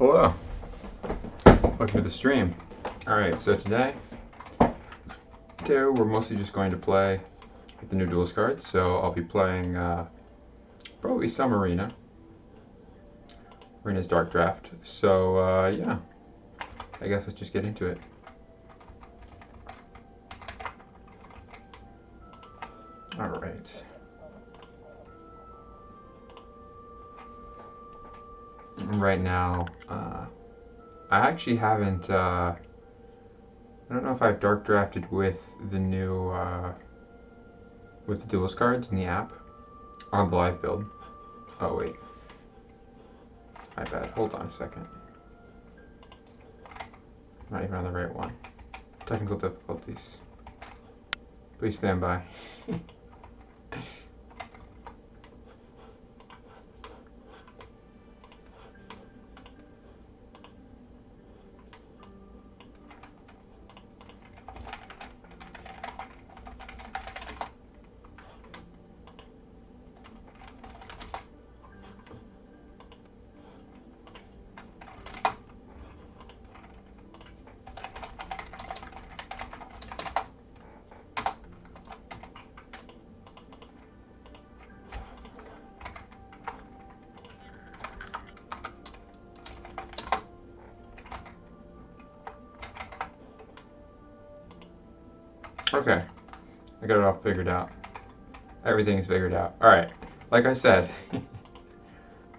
Hello, welcome to the stream. Alright, so today we're mostly just going to play with the new Duelist cards. So I'll be playing probably some Arena. Arena's Dark Draft. So yeah, I guess let's just get into it. Alright. Right now, I actually haven't, I don't know if I've Dark Drafted with the new, with the Duelist cards in the app on the live build. Oh wait, my bad, hold on a second. Not even on the right one. Technical difficulties. Please stand by. Okay, I got it all figured out. Everything's figured out. Alright, like I said,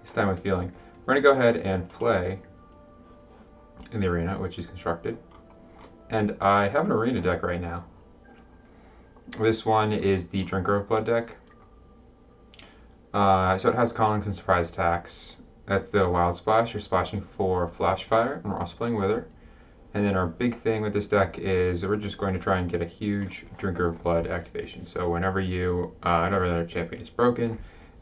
this time with feeling. We're going to go ahead and play in the arena, which is constructed. And I have an arena deck right now. This one is the Drinker of Blood deck. So it has Callings and Surprise attacks. That's the Wild Splash. You're splashing for Flash Fire, and we're also playing Wither. And then our big thing with this deck is we're just going to try and get a huge Drinker of Blood activation. So whenever another champion is broken,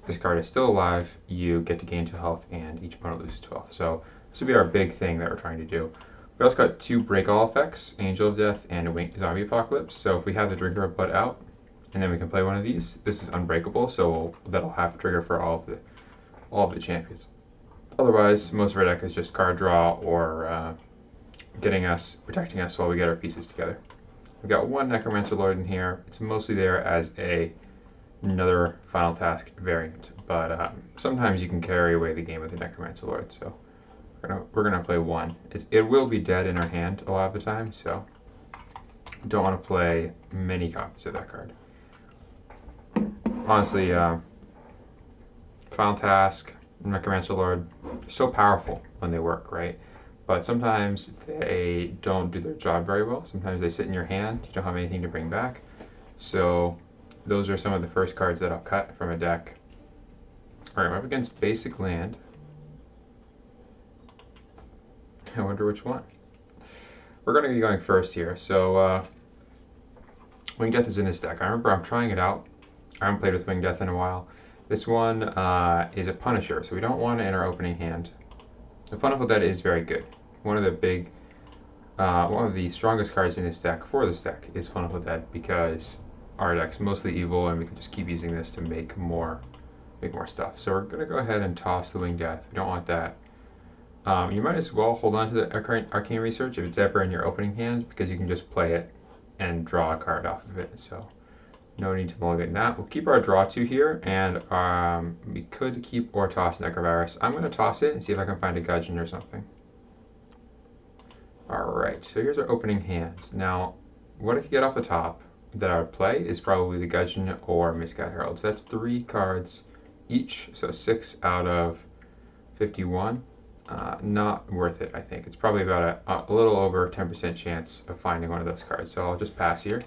this card is still alive, you get to gain 2 health and each opponent loses 2 health. So this would be our big thing that we're trying to do. We also got 2 Break All effects, Angel of Death and a Winged Zombie Apocalypse. So if we have the Drinker of Blood out, and then we can play one of these, this is unbreakable, so that'll have a trigger for all of the champions. Otherwise, most of our deck is just card draw or protecting us while we get our pieces together. We've got 1 Necromancer Lord in here. It's mostly there as another Final Task variant, but sometimes you can carry away the game with the Necromancer Lord, so we're gonna play 1. It will be dead in our hand a lot of the time, so don't want to play many copies of that card. Honestly, Final Task, Necromancer Lord, so powerful when they work, right? But sometimes they don't do their job very well. Sometimes they sit in your hand, you don't have anything to bring back. So those are some of the first cards that I'll cut from a deck. Alright, I'm up against Basic Land. I wonder which one. We're going to be going first here. So Winged Death is in this deck. I remember I'm trying it out. I haven't played with Winged Death in a while. This one is a Punisher, so we don't want it in our opening hand. The Plentiful Dead is very good. One of the strongest cards in this deck is Plentiful Dead, because our deck's mostly evil and we can just keep using this to make more stuff. So we're gonna go ahead and toss the Winged Death. We don't want that. You might as well hold on to the Arcane Research if it's ever in your opening hand, because you can just play it and draw a card off of it. So no need to mulligan that. We'll keep our draw 2 here, and we could keep or toss Necrovirus. I'm going to toss it and see if I can find a Gudgeon or something. Alright, so here's our opening hand. Now, what I could get off the top that I would play is probably the Gudgeon or Misguided Herald. So that's 3 cards each, so 6 out of 51. Not worth it, I think. It's probably about a little over 10% chance of finding one of those cards, so I'll just pass here.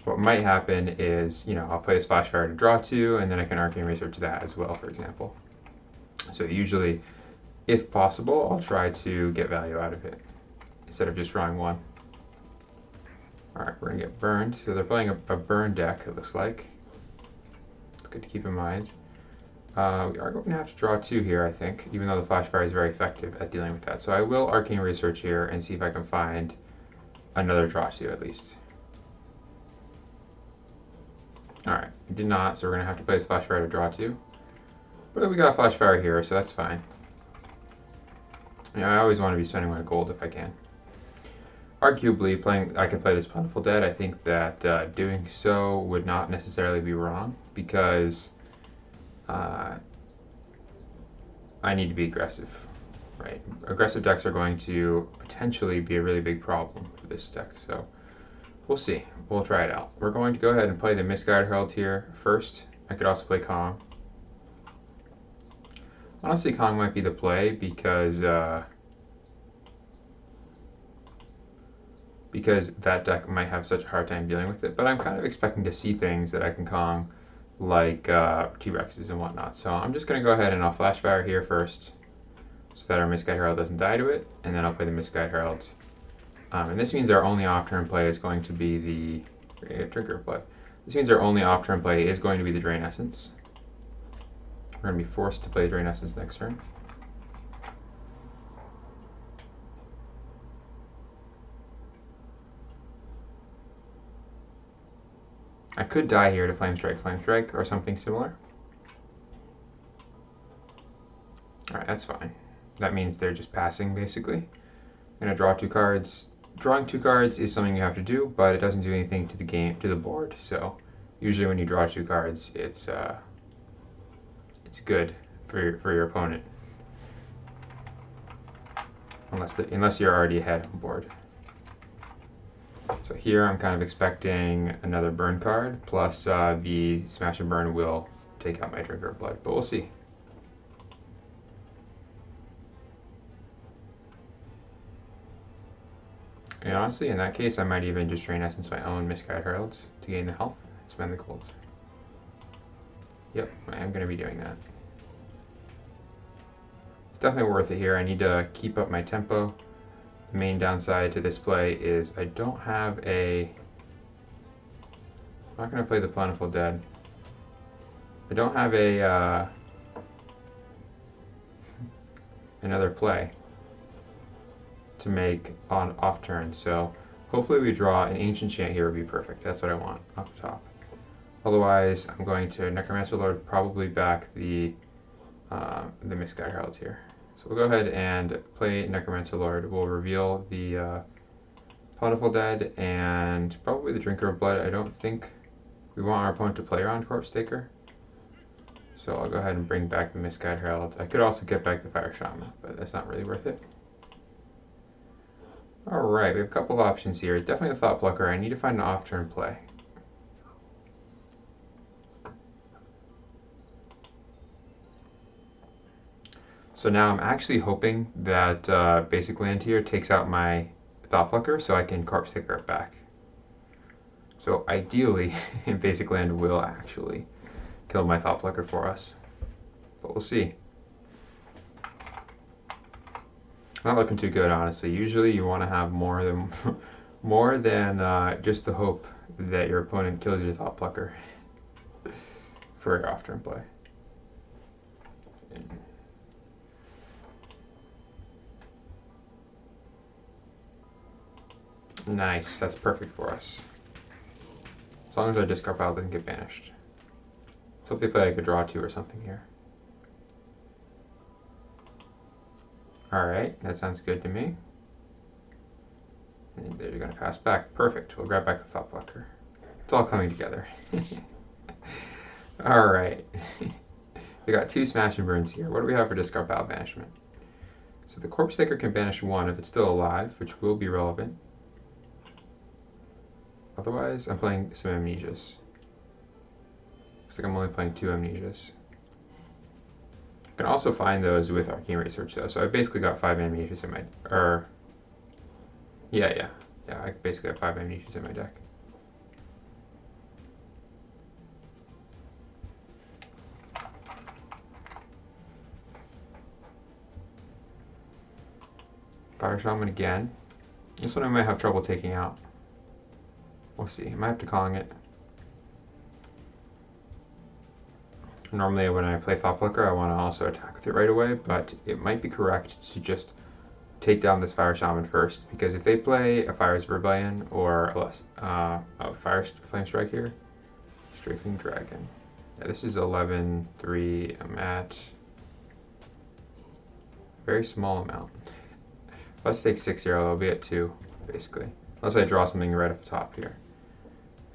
What might happen is, I'll play a Splash Fire to draw 2, and then I can Arcane Research that as well, for example. So usually, if possible, I'll try to get value out of it, instead of just drawing 1. Alright, we're going to get burned. So they're playing a burn deck, it looks like. It's good to keep in mind. We are going to have to draw 2 here, I think, even though the Flash Fire is very effective at dealing with that. So I will Arcane Research here and see if I can find another draw 2 at least. Alright, we did not, so we're going to have to play Flash Fire to draw 2. But we got a Flash Fire here, so that's fine. I always want to be spending my gold if I can. Arguably, I could play this Plentiful Dead. I think that doing so would not necessarily be wrong because I need to be aggressive, right? Aggressive decks are going to potentially be a really big problem for this deck, so we'll see. We'll try it out. We're going to go ahead and play the Misguided Herald here first. I could also play Kong. Honestly, Kong might be the play because that deck might have such a hard time dealing with it, but I'm kind of expecting to see things that I can Kong, like T-Rexes and whatnot. So I'm just going to go ahead and I'll Flash Fire here first, so that our Misguided Herald doesn't die to it, and then I'll play the Misguided Herald. And this means our only off-turn play is going to be the Drinker of Blood. This means our only off-turn play is going to be the Drain Essence. We're going to be forced to play Drain Essence next turn. I could die here to Flame Strike, or something similar. Alright, that's fine. That means they're just passing, basically. I'm going to draw 2 cards. Drawing 2 cards is something you have to do, but it doesn't do anything to the board. So usually when you draw 2 cards, it's good for your opponent, unless you're already ahead on board. So here I'm kind of expecting another burn card, plus the Smash and Burn will take out my Drinker of Blood, but we'll see. And honestly, in that case, I might even just Drain Essence my own Misguided Heralds to gain the health and spend the gold. Yep, I am going to be doing that. It's definitely worth it here. I need to keep up my tempo. The main downside to this play is I don't have a... I'm not going to play the Plentiful Dead. I don't have a another play to make on off turn, so hopefully we draw an Ancient Chant here would be perfect. That's what I want off the top. Otherwise, I'm going to Necromancer Lord, probably back the Misguided Heralds here. So we'll go ahead and play Necromancer Lord. We'll reveal the Plentiful Dead and probably the Drinker of Blood. I don't think we want our opponent to play around Corpse Taker. So I'll go ahead and bring back the Misguided Heralds. I could also get back the Fire Shaman, but that's not really worth it. Alright, we have a couple of options here. Definitely a Thought Plucker. I need to find an off-turn play. So now I'm actually hoping that Basic Land here takes out my Thought Plucker so I can Corpse Taker it back. So ideally, Basic Land will actually kill my Thought Plucker for us. But we'll see. Not looking too good, honestly. Usually you want to have more than just the hope that your opponent kills your Thought Plucker for your off-turn play. Nice, that's perfect for us. As long as our discard pile doesn't get banished. So if they play like a draw 2 or something here. Alright, that sounds good to me. And they're going to pass back. Perfect, we'll grab back the Thought Plucker. It's all coming together. Alright. We got 2 Smash and Burns here. What do we have for discard pile banishment? So the Corpse Taker can banish 1 if it's still alive, which will be relevant. Otherwise, I'm playing some Amnesias. Looks like I'm only playing 2 Amnesias. I can also find those with Arcane Research though, so I basically got 5 Amnesias in my... Yeah, I basically have 5 Amnesias in my deck. Fire Shaman again. This one I might have trouble taking out. We'll see. I might have to Kong it. Normally when I play Thought Plucker, I want to also attack with it right away, but it might be correct to just take down this Fire Shaman first, because if they play a Fire's Rebellion or a Flame Strike here, Strafing Dragon. Yeah, this is 11-3. I'm at a very small amount. If I take 6 here, I'll be at 2, basically. Unless I draw something right off the top here.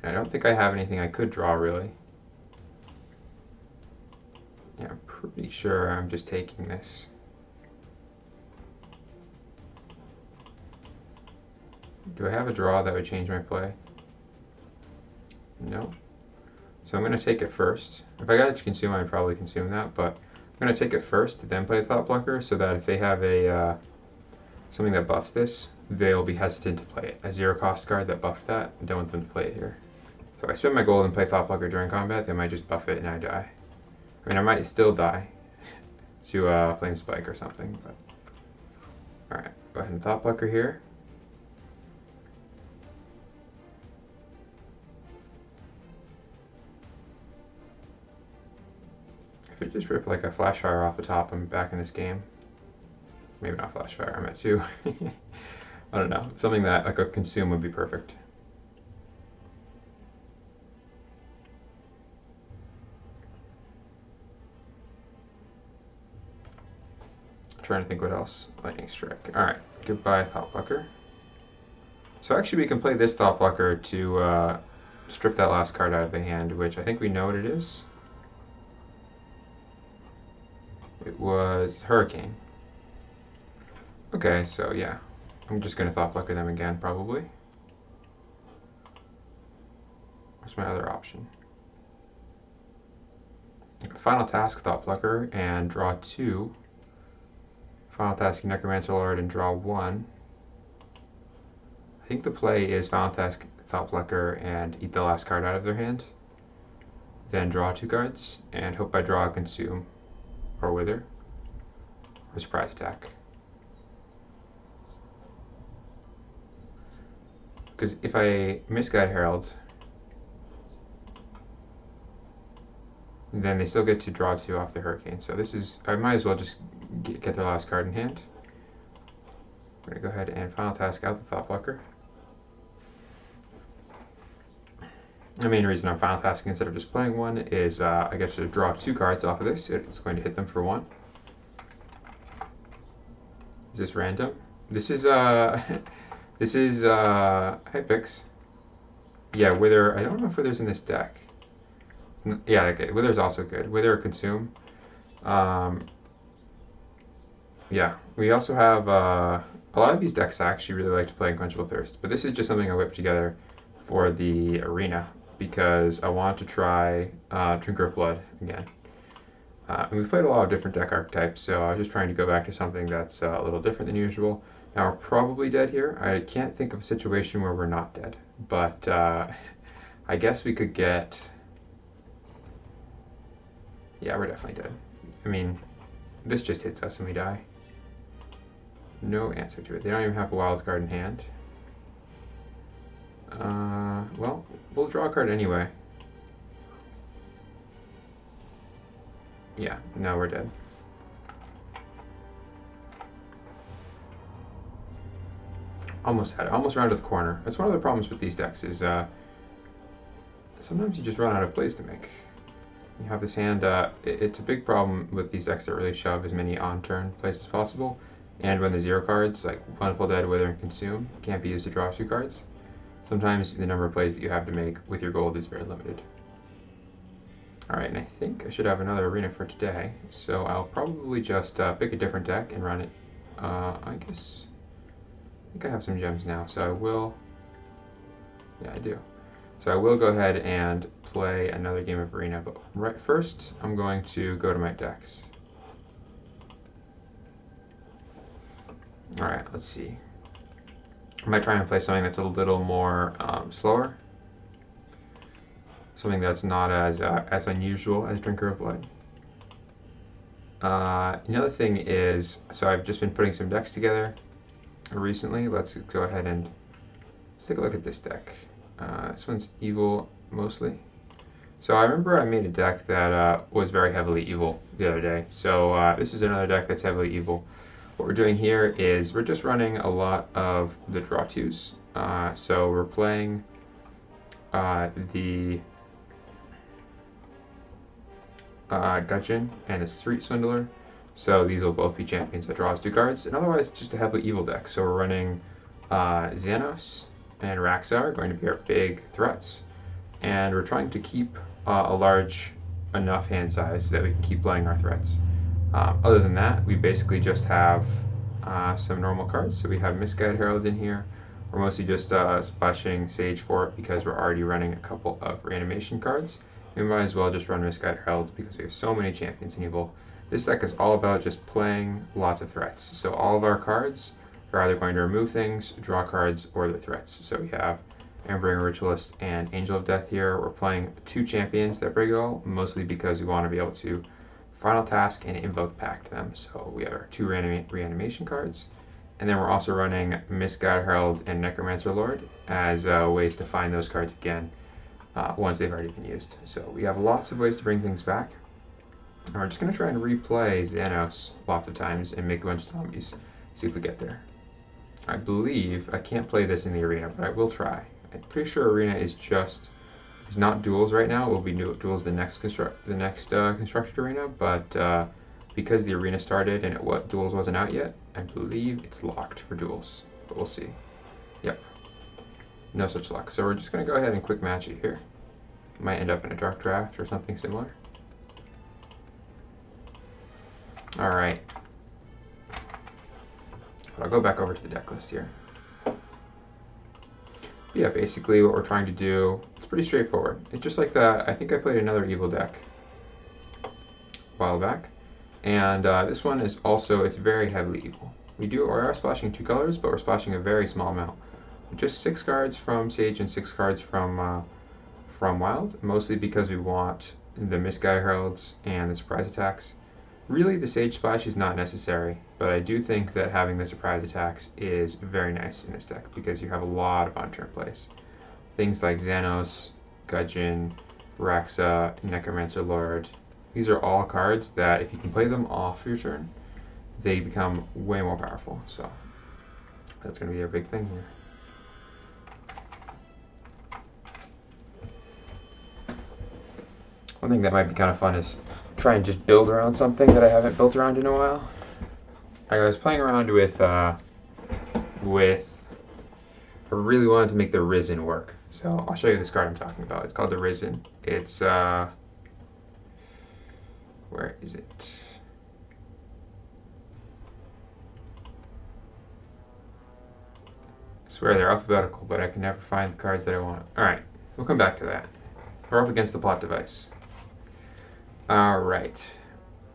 And I don't think I have anything I could draw, really. Yeah, I'm pretty sure I'm just taking this. Do I have a draw that would change my play? No. So I'm going to take it first. If I got it to consume, I'd probably consume that, but I'm going to take it first, then play Thought Blocker, so that if they have a something that buffs this, they'll be hesitant to play it. A 0-cost card that buffed that, I don't want them to play it here. So if I spend my gold and play Thought Blocker during combat, they might just buff it and I die. I mean, I might still die to Flame Spike or something, but... Alright, go ahead and Thought Blocker here. If I just rip like a Flash Fire off the top, I'm back in this game. Maybe not Flash Fire, I'm at 2. I don't know. Something that like a consume would be perfect. I'm trying to think what else. Lightning Strike. Alright, goodbye Thought Blocker. So actually we can play this Thought Blocker to strip that last card out of the hand, which I think we know what it is. It was Hurricane. Okay, so yeah. I'm just going to Thought Blocker them again, probably. What's my other option? Final Task Thought Blocker and draw 2. Final Task Necromancer Lord and draw 1. I think the play is Final Task Thought Blocker and eat the last card out of their hand. Then draw 2 cards and hope I draw a Consume or Wither or Surprise Attack. Because if I Misguide Herald, then they still get to draw 2 off the Hurricane. So this is, I might as well just get their last card in hand. I'm going to go ahead and Final Task out the Thought Blocker. The main reason I'm Final Tasking instead of just playing one is I get to draw 2 cards off of this. It's going to hit them for 1. Is this random? This is Hypix. Yeah, Wither. I don't know if Wither's in this deck. Yeah, okay. Wither's also good. Wither or Consume. Yeah, we also have a lot of these decks I actually really like to play Unquenchable Thirst, but this is just something I whipped together for the arena because I want to try Drinker of Blood again. And we've played a lot of different deck archetypes, so I was just trying to go back to something that's a little different than usual. Now we're probably dead here. I can't think of a situation where we're not dead, but I guess we could get... Yeah, we're definitely dead. I mean, this just hits us and we die. No answer to it. They don't even have a wild card in hand. Well, we'll draw a card anyway. Yeah, no, we're dead. Almost had it. Almost rounded the corner. That's one of the problems with these decks is sometimes you just run out of plays to make. You have this hand, it's a big problem with these decks that really shove as many on-turn plays as possible. And when the 0 cards, like Plentiful Dead, Wither, and Consume, can't be used to draw 2 cards, sometimes the number of plays that you have to make with your gold is very limited. Alright, and I think I should have another arena for today, so I'll probably just pick a different deck and run it. I think I have some gems now, so I will... Yeah, I do. So I will go ahead and play another game of Arena, but right first I'm going to go to my decks. Alright, let's see. I might try and play something that's a little more slower. Something that's not as unusual as Drinker of Blood. Another thing is, so I've just been putting some decks together recently. Let's go ahead and let's take a look at this deck. This one's evil mostly. So I remember I made a deck that was very heavily evil the other day. So this is another deck that's heavily evil. What we're doing here is we're just running a lot of the draw 2s. So we're playing the Gudgeon and the Street Swindler. So these will both be champions that draws 2 cards, and otherwise it's just a heavily evil deck. So we're running Xanos and Raxa are going to be our big threats, and we're trying to keep a large enough hand size so that we can keep playing our threats. Other than that, we basically just have some normal cards. So we have Misguided Herald in here. We're mostly just splashing Sage for it because we're already running a couple of reanimation cards. We might as well just run Misguided Herald because we have so many champions in evil. This deck is all about just playing lots of threats. So all of our cards are either going to remove things, draw cards, or they're threats. So we have Emberbringer Ritualist and Angel of Death here. We're playing 2 champions that break it all, mostly because we want to be able to Final Task and Invoke Pact them. So we have our 2 reanimation cards. And then we're also running Misguided Herald and Necromancer Lord as ways to find those cards again once they've already been used. So we have lots of ways to bring things back. And we're just going to try and replay Xanos lots of times and make a bunch of zombies. See if we get there. I believe I can't play this in the arena, but I will try. I'm pretty sure arena is not duels right now. It will be duels the next constructed arena, but because the arena started and duels wasn't out yet, I believe it's locked for duels. But we'll see. Yep. No such luck. So we're just going to go ahead and quick match it here. Might end up in a dark draft or something similar. Alright. I'll go back over to the deck list here. Yeah, basically what we're trying to do, it's pretty straightforward. It's just like that. I think I played another evil deck a while back. And this one is also, it's very heavily evil. We are splashing 2 colors, but we're splashing a very small amount. Just 6 cards from Sage and 6 cards from Wild, mostly because we want the Misguided Heralds and the surprise attacks. Really, the Sage splash is not necessary, but I do think that having the surprise attacks is very nice in this deck because you have a lot of on-turn plays. Things like Xanos, Gudgeon, Raxa, Necromancer Lord. These are all cards that if you can play them off your turn, they become way more powerful. So that's going to be a big thing here. One thing that might be kind of fun is try and just build around something that I haven't built around in a while. I was playing around with I really wanted to make the Risen work. So I'll show you this card I'm talking about. It's called the Risen. It's where is it? I swear they're alphabetical, but I can never find the cards that I want. Alright, we'll come back to that. We're up against the plot device. Alright.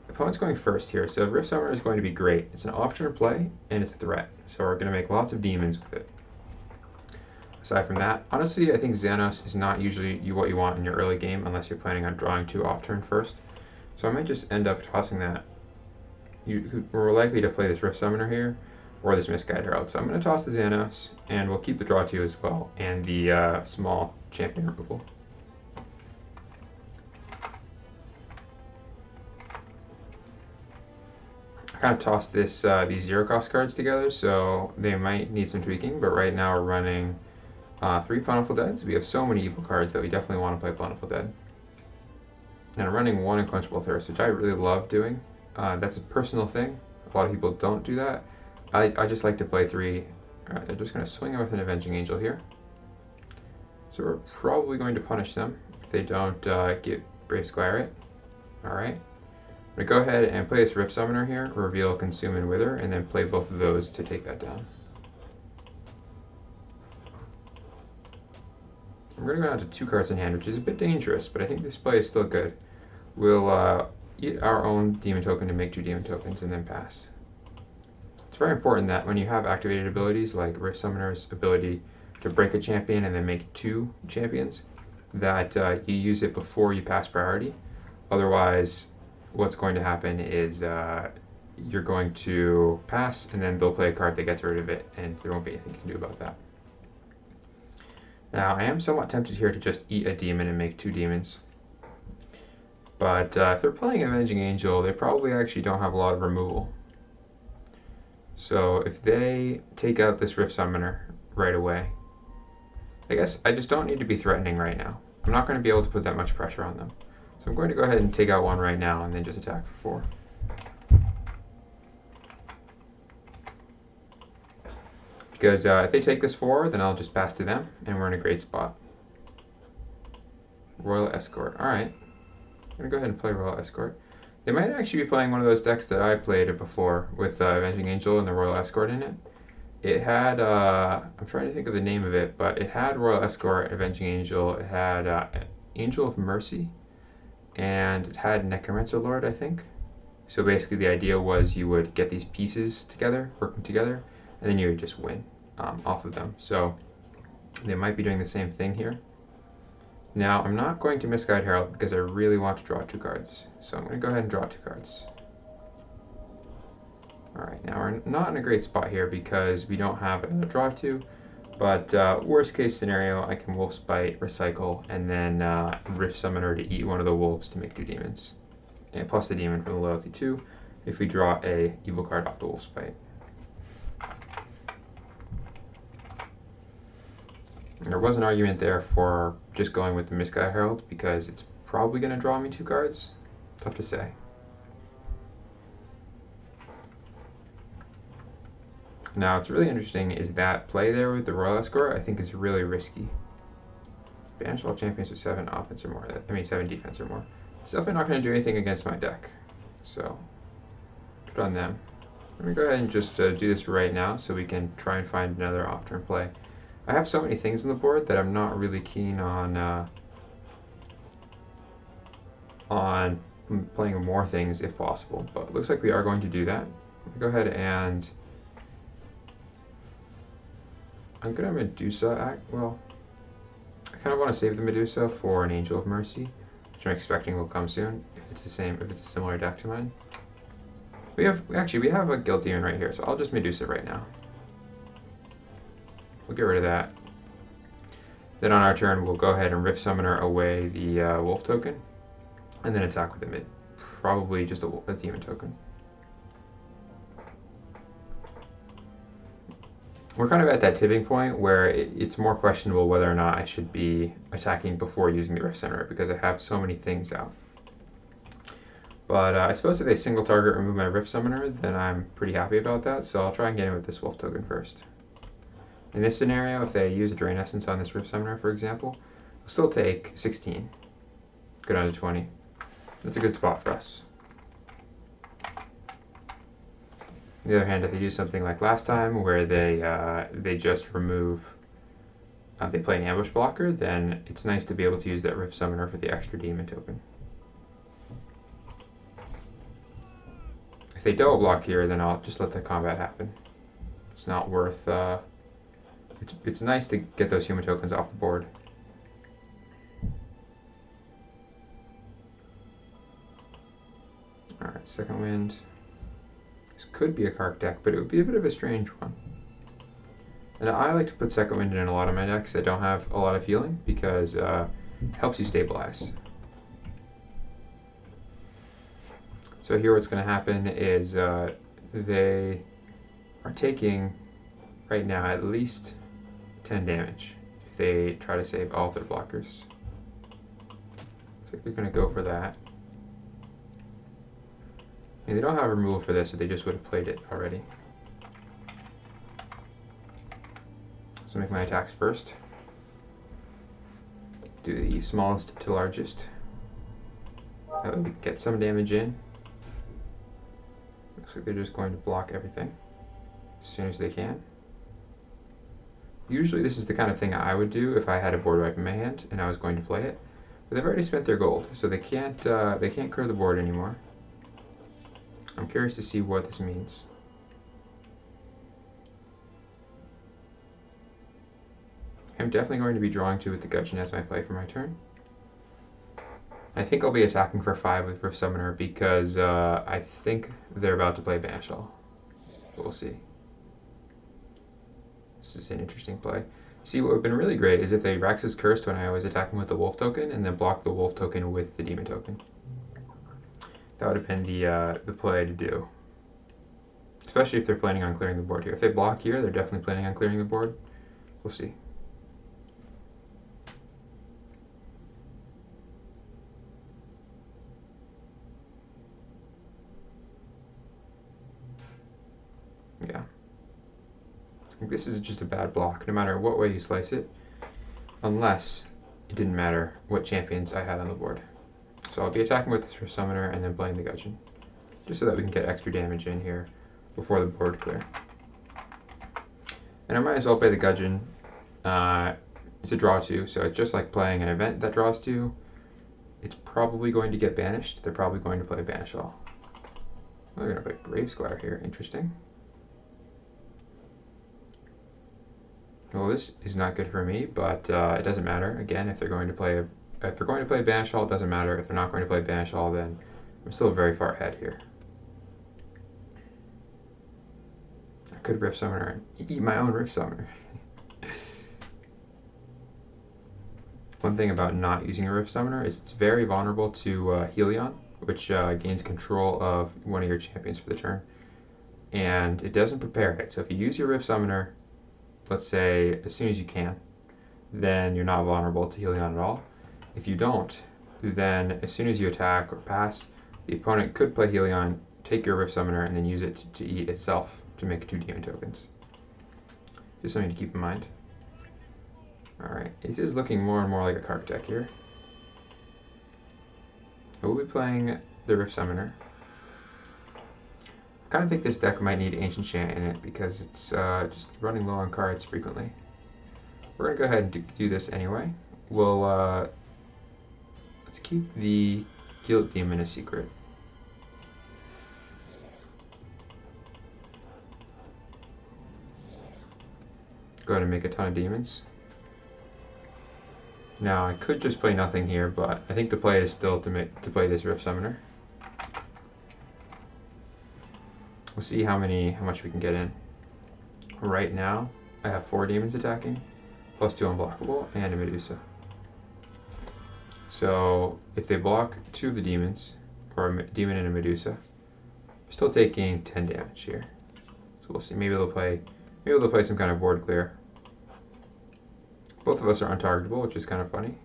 Opponent's going first here, so Rift Summoner is going to be great. It's an off-turn play, and it's a threat. So we're going to make lots of demons with it. Aside from that, honestly, I think Xanos is not usually what you want in your early game unless you're planning on drawing 2 off-turn first. So I might just end up tossing that. We're likely to play this Rift Summoner here, or this Misguided Herald. So I'm going to toss the Xanos, and we'll keep the draw 2 as well, and the small champion removal. I kind of tossed these 0-cost cards together, so they might need some tweaking, but right now we're running 3 Plentiful Deads. We have so many evil cards that we definitely want to play Plentiful Dead. And I'm running 1 Unquenchable Thirst, which I really love doing. That's a personal thing. A lot of people don't do that. I just like to play 3. Alright, they're just going to swing in with an Avenging Angel here. So we're probably going to punish them if they don't get Brave Squire it. Alright. I'm going to go ahead and play this Rift Summoner here, reveal Consume and Wither, and then play both of those to take that down. I'm going to go down to 2 cards in hand, which is a bit dangerous, but I think this play is still good. We'll eat our own Demon Token to make 2 Demon Tokens and then pass. It's very important that when you have activated abilities like Rift Summoner's ability to break a champion and then make 2 champions, that you use it before you pass priority. Otherwise, what's going to happen is you're going to pass and then they'll play a card that gets rid of it and there won't be anything you can do about that. Now I am somewhat tempted here to just eat a demon and make 2 demons. But if they're playing Avenging Angel, they probably actually don't have a lot of removal. So if they take out this Rift Summoner right away, I guess I just don't need to be threatening right now. I'm not going to be able to put that much pressure on them. So I'm going to go ahead and take out 1 right now and then just attack for 4. because if they take this forward, then I'll just pass to them, and we're in a great spot. Royal Escort. All right. I'm going to go ahead and play Royal Escort. They might actually be playing one of those decks that I played before with Avenging Angel and the Royal Escort in it. It had, I'm trying to think of the name of it, but it had Royal Escort, Avenging Angel, it had Angel of Mercy, and it had Necromancer Lord, I think. So basically the idea was you would get these pieces together, working together, and then you would just win off of them. So they might be doing the same thing here. Now, I'm not going to Misguide Herald because I really want to draw 2 cards. So I'm going to go ahead and draw 2 cards. Alright, now we're not in a great spot here because we don't have another draw 2. But worst case scenario, I can Wolf's Bite, recycle, and then Rift Summoner to eat one of the wolves to make 2 demons. And plus the demon from the Loyalty 2 if we draw a evil card off the Wolf's Bite. There was an argument there for just going with the Misguide Herald because it's probably going to draw me 2 cards. Tough to say. Now, what's really interesting is that play there with the Royal Escort I think is really risky. Banish all champions with 7 offense or more. 7 defense or more. It's definitely not going to do anything against my deck. So, put on them. Let me go ahead and just do this right now so we can try and find another off-turn play. I have so many things on the board that I'm not really keen on playing more things if possible. But it looks like we are going to do that. Go ahead and I'm gonna Medusa act. Well, I kind of want to save the Medusa for an Angel of Mercy, which I'm expecting will come soon if it's the same, if it's a similar deck to mine. We have a Guild Demon right here, so I'll just Medusa right now. We'll get rid of that. Then on our turn, we'll go ahead and Rift Summoner away the Wolf token, and then attack with the mid. Probably just a Demon token. We're kind of at that tipping point where it's more questionable whether or not I should be attacking before using the Rift Summoner because I have so many things out. But I suppose if they single target remove my Rift Summoner, then I'm pretty happy about that, so I'll try and get in with this Wolf token first. In this scenario, if they use a Drain Essence on this Rift Summoner, for example, we'll still take 16. Go down to 20. That's a good spot for us. On the other hand, if they do something like last time, where they just remove, they play an ambush blocker, then it's nice to be able to use that Rift Summoner for the extra demon token. If they double block here, then I'll just let the combat happen. It's not worth. It's nice to get those human tokens off the board. All right, second wind. This could be a Kark deck, but it would be a bit of a strange one. And I like to put second wind in a lot of my decks that don't have a lot of healing because it helps you stabilize. So here what's going to happen is they are taking, right now, at least 10 damage if they try to save all of their blockers. So they're going to go for that. And they don't have removal for this, so they just would have played it already. So make my attacks first. Do the smallest to largest. That would get some damage in. Looks like they're just going to block everything as soon as they can. Usually this is the kind of thing I would do if I had a board wipe in my hand and I was going to play it. But they've already spent their gold, so they can't clear the board anymore. I'm curious to see what this means. I'm definitely going to be drawing 2 with the Gudgeon as my play for my turn. I think I'll be attacking for 5 with Rift Summoner because I think they're about to play Banish All. But we'll see. This is an interesting play. See, what would have been really great is if they Rax's Cursed when I was attacking with the Wolf token and then block the Wolf token with the Demon token. That would have been the play to do. Especially if they're planning on clearing the board here. If they block here, they're definitely planning on clearing the board. We'll see. Yeah. Like, this is just a bad block, no matter what way you slice it, unless it didn't matter what champions I had on the board. So I'll be attacking with this Rift Summoner and then playing the Gudgeon, just so that we can get extra damage in here before the board clear. And I might as well play the Gudgeon. It's a draw 2, so it's just like playing an event that draws 2. It's probably going to get banished. They're probably going to play Banish All. Oh, they're going to play Brave Squire here. Interesting. Well, this is not good for me, but it doesn't matter. Again, if they're going to play Banish All, it doesn't matter. If they're not going to play Banish All, then I'm still very far ahead here. I could Rift Summoner and eat my own Rift Summoner. One thing about not using a Rift Summoner is it's very vulnerable to Helion, which gains control of one of your champions for the turn. And it doesn't prepare it. So if you use your Rift Summoner, let's say as soon as you can, then you're not vulnerable to Helion at all. If you don't, then as soon as you attack or pass, the opponent could play Helion, take your Rift Summoner, and then use it to eat itself to make 2 demon tokens. Just something to keep in mind. Alright, this is looking more and more like a card deck here. I will be playing the Rift Summoner. I kind of think this deck might need Ancient Chant in it because it's just running low on cards frequently. We're going to go ahead and do this anyway. We'll let's keep the Guilt Demon a secret. Go ahead and make a ton of demons. Now I could just play nothing here, but I think the play is still to play this Rift Summoner. We'll see how much we can get in. Right now, I have 4 demons attacking, plus 2 unblockable, and a Medusa. So if they block 2 of the demons, or a demon and a Medusa, we're still taking 10 damage here. So we'll see. Maybe they'll play some kind of board clear. Both of us are untargetable, which is kind of funny.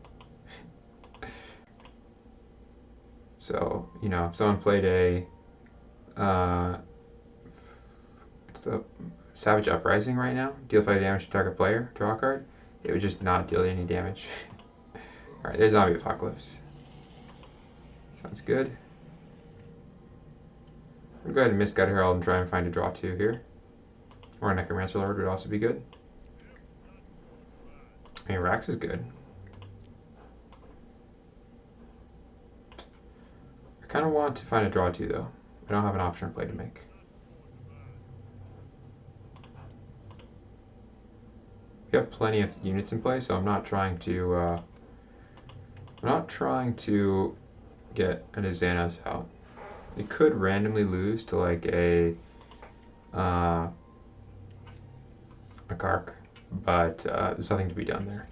So, you know, if someone played a what's the Savage Uprising right now, deal 5 damage to target player, draw a card, it would just not deal any damage. Alright, there's Zombie Apocalypse. Sounds good. I'm going to go ahead and miss Gut Herald and try and find a draw 2 here. Or a Necromancer Lord would also be good. I mean, Rax is good. I kind of want to find a draw 2 though. I don't have an option play to make. We have plenty of units in play, so I'm not trying to get an Xanos out. We could randomly lose to like a Kark, but there's nothing to be done there.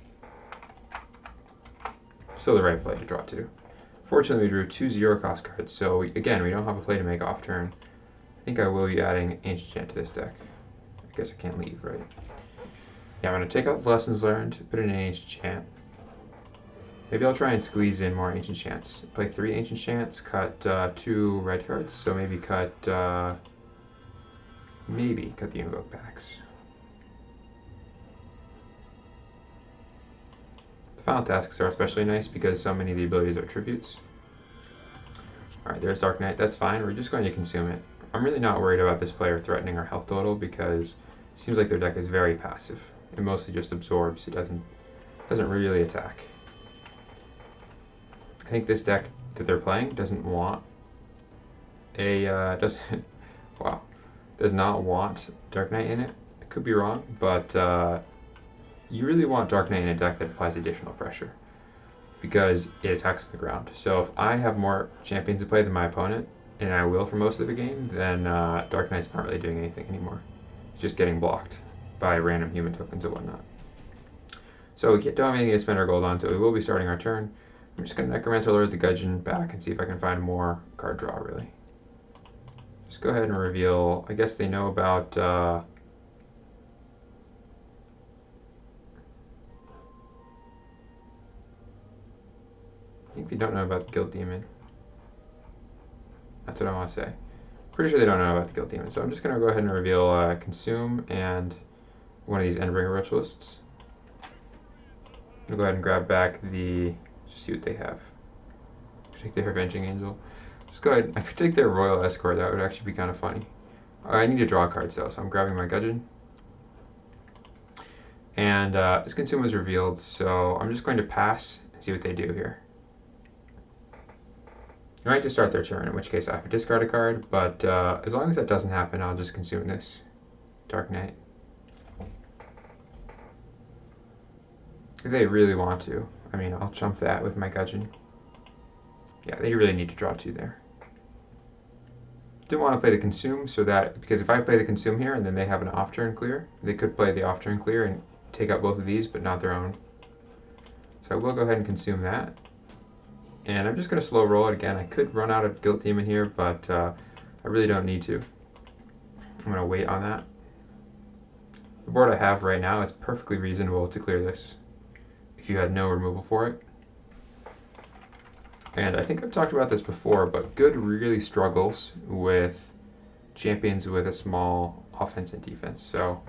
Still the right play to draw 2. Fortunately, we drew 2 0-cost cards, so again, we don't have a play to make off turn. I think I will be adding Ancient Chant to this deck. I guess I can't leave, right? Yeah, I'm going to take out the Lessons Learned, put in an Ancient Chant. Maybe I'll try and squeeze in more Ancient Chants. Play 3 Ancient Chants, cut 2 red cards, so maybe cut the Invoke packs. The final tasks are especially nice because so many of the abilities are tributes. Alright, there's Dark Knight. That's fine. We're just going to consume it. I'm really not worried about this player threatening our health total because it seems like their deck is very passive. It mostly just absorbs. It doesn't really attack. I think this deck that they're playing doesn't want a does not want Dark Knight in it. I could be wrong, but you really want Dark Knight in a deck that applies additional pressure because it attacks the ground. So if I have more champions to play than my opponent, and I will for most of the game, then Dark Knight's not really doing anything anymore. It's just getting blocked by random human tokens and whatnot. So we don't have anything to spend our gold on, so we will be starting our turn. I'm just going to Necromancer Lord the Gudgeon back and see if I can find more card draw, really. Just go ahead and reveal. I guess they know about I think they don't know about the Guilt Demon. That's what I want to say. Pretty sure they don't know about the Guilt Demon, so I'm just going to go ahead and reveal Consume, and one of these Endbringer ritualists. I'll go ahead and grab back the, just see what they have. Take their Avenging Angel. Just go ahead, I could take their Royal Escort, that would actually be kind of funny. I need to draw cards though, so I'm grabbing my Gudgeon. And this Consume was revealed, so I'm just going to pass and see what they do here. I might just start their turn, in which case I have to discard a card, but as long as that doesn't happen, I'll just consume this Dark Knight. If they really want to, I mean, I'll chump that with my Gudgeon. Yeah, they really need to draw 2 there. Didn't want to play the Consume, so that, because if I play the Consume here and then they have an off-turn clear, they could play the off-turn clear and take out both of these, but not their own. So I will go ahead and consume that. And I'm just going to slow roll it again. I could run out of Guilt Demon here, but I really don't need to. I'm going to wait on that. The board I have right now is perfectly reasonable to clear this if you had no removal for it. And I think I've talked about this before, but Good really struggles with champions with a small offense and defense. So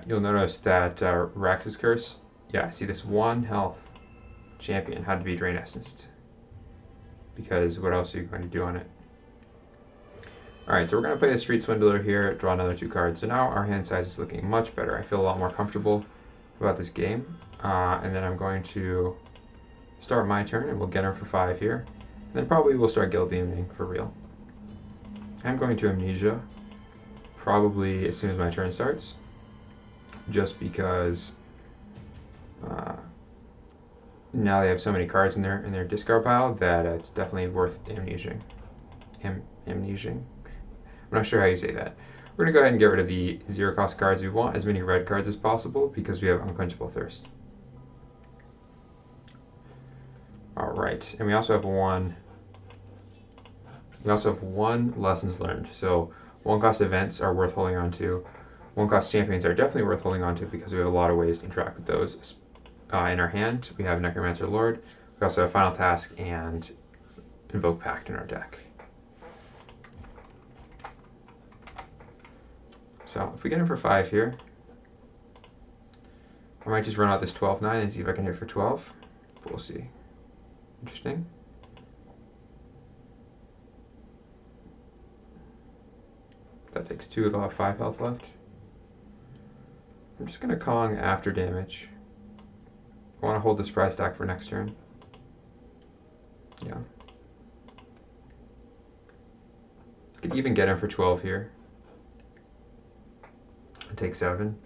you'll notice that Rax's Curse, yeah, see this 1 health champion had to be Drain Essenced, because what else are you going to do on it? Alright, so we're going to play the Street Swindler here, draw another 2 cards. So now our hand size is looking much better. I feel a lot more comfortable about this game. And then I'm going to start my turn, and we'll get him for 5 here. And then probably we'll start Guild Demoning for real. I'm going to Amnesia, probably as soon as my turn starts, just because now they have so many cards in their discard pile that it's definitely worth amnesiaing. Amnesiaing. I'm not sure how you say that. We're going to go ahead and get rid of the 0 cost cards. We want as many red cards as possible because we have Unquenchable Thirst. Alright, and we also have one Lessons Learned. So 1 cost events are worth holding on to. 1 cost champions are definitely worth holding on to because we have a lot of ways to interact with those. In our hand, we have Necromancer Lord. We also have Final Task and Invoke Pact in our deck. So if we get him for 5 here, I might just run out this 12-9 and see if I can hit for 12. But we'll see. Interesting. That takes 2, it'll have 5 health left. I'm just going to Kong after damage. I want to hold the surprise stack for next turn. Yeah. Could even get him for 12 here. And take 7.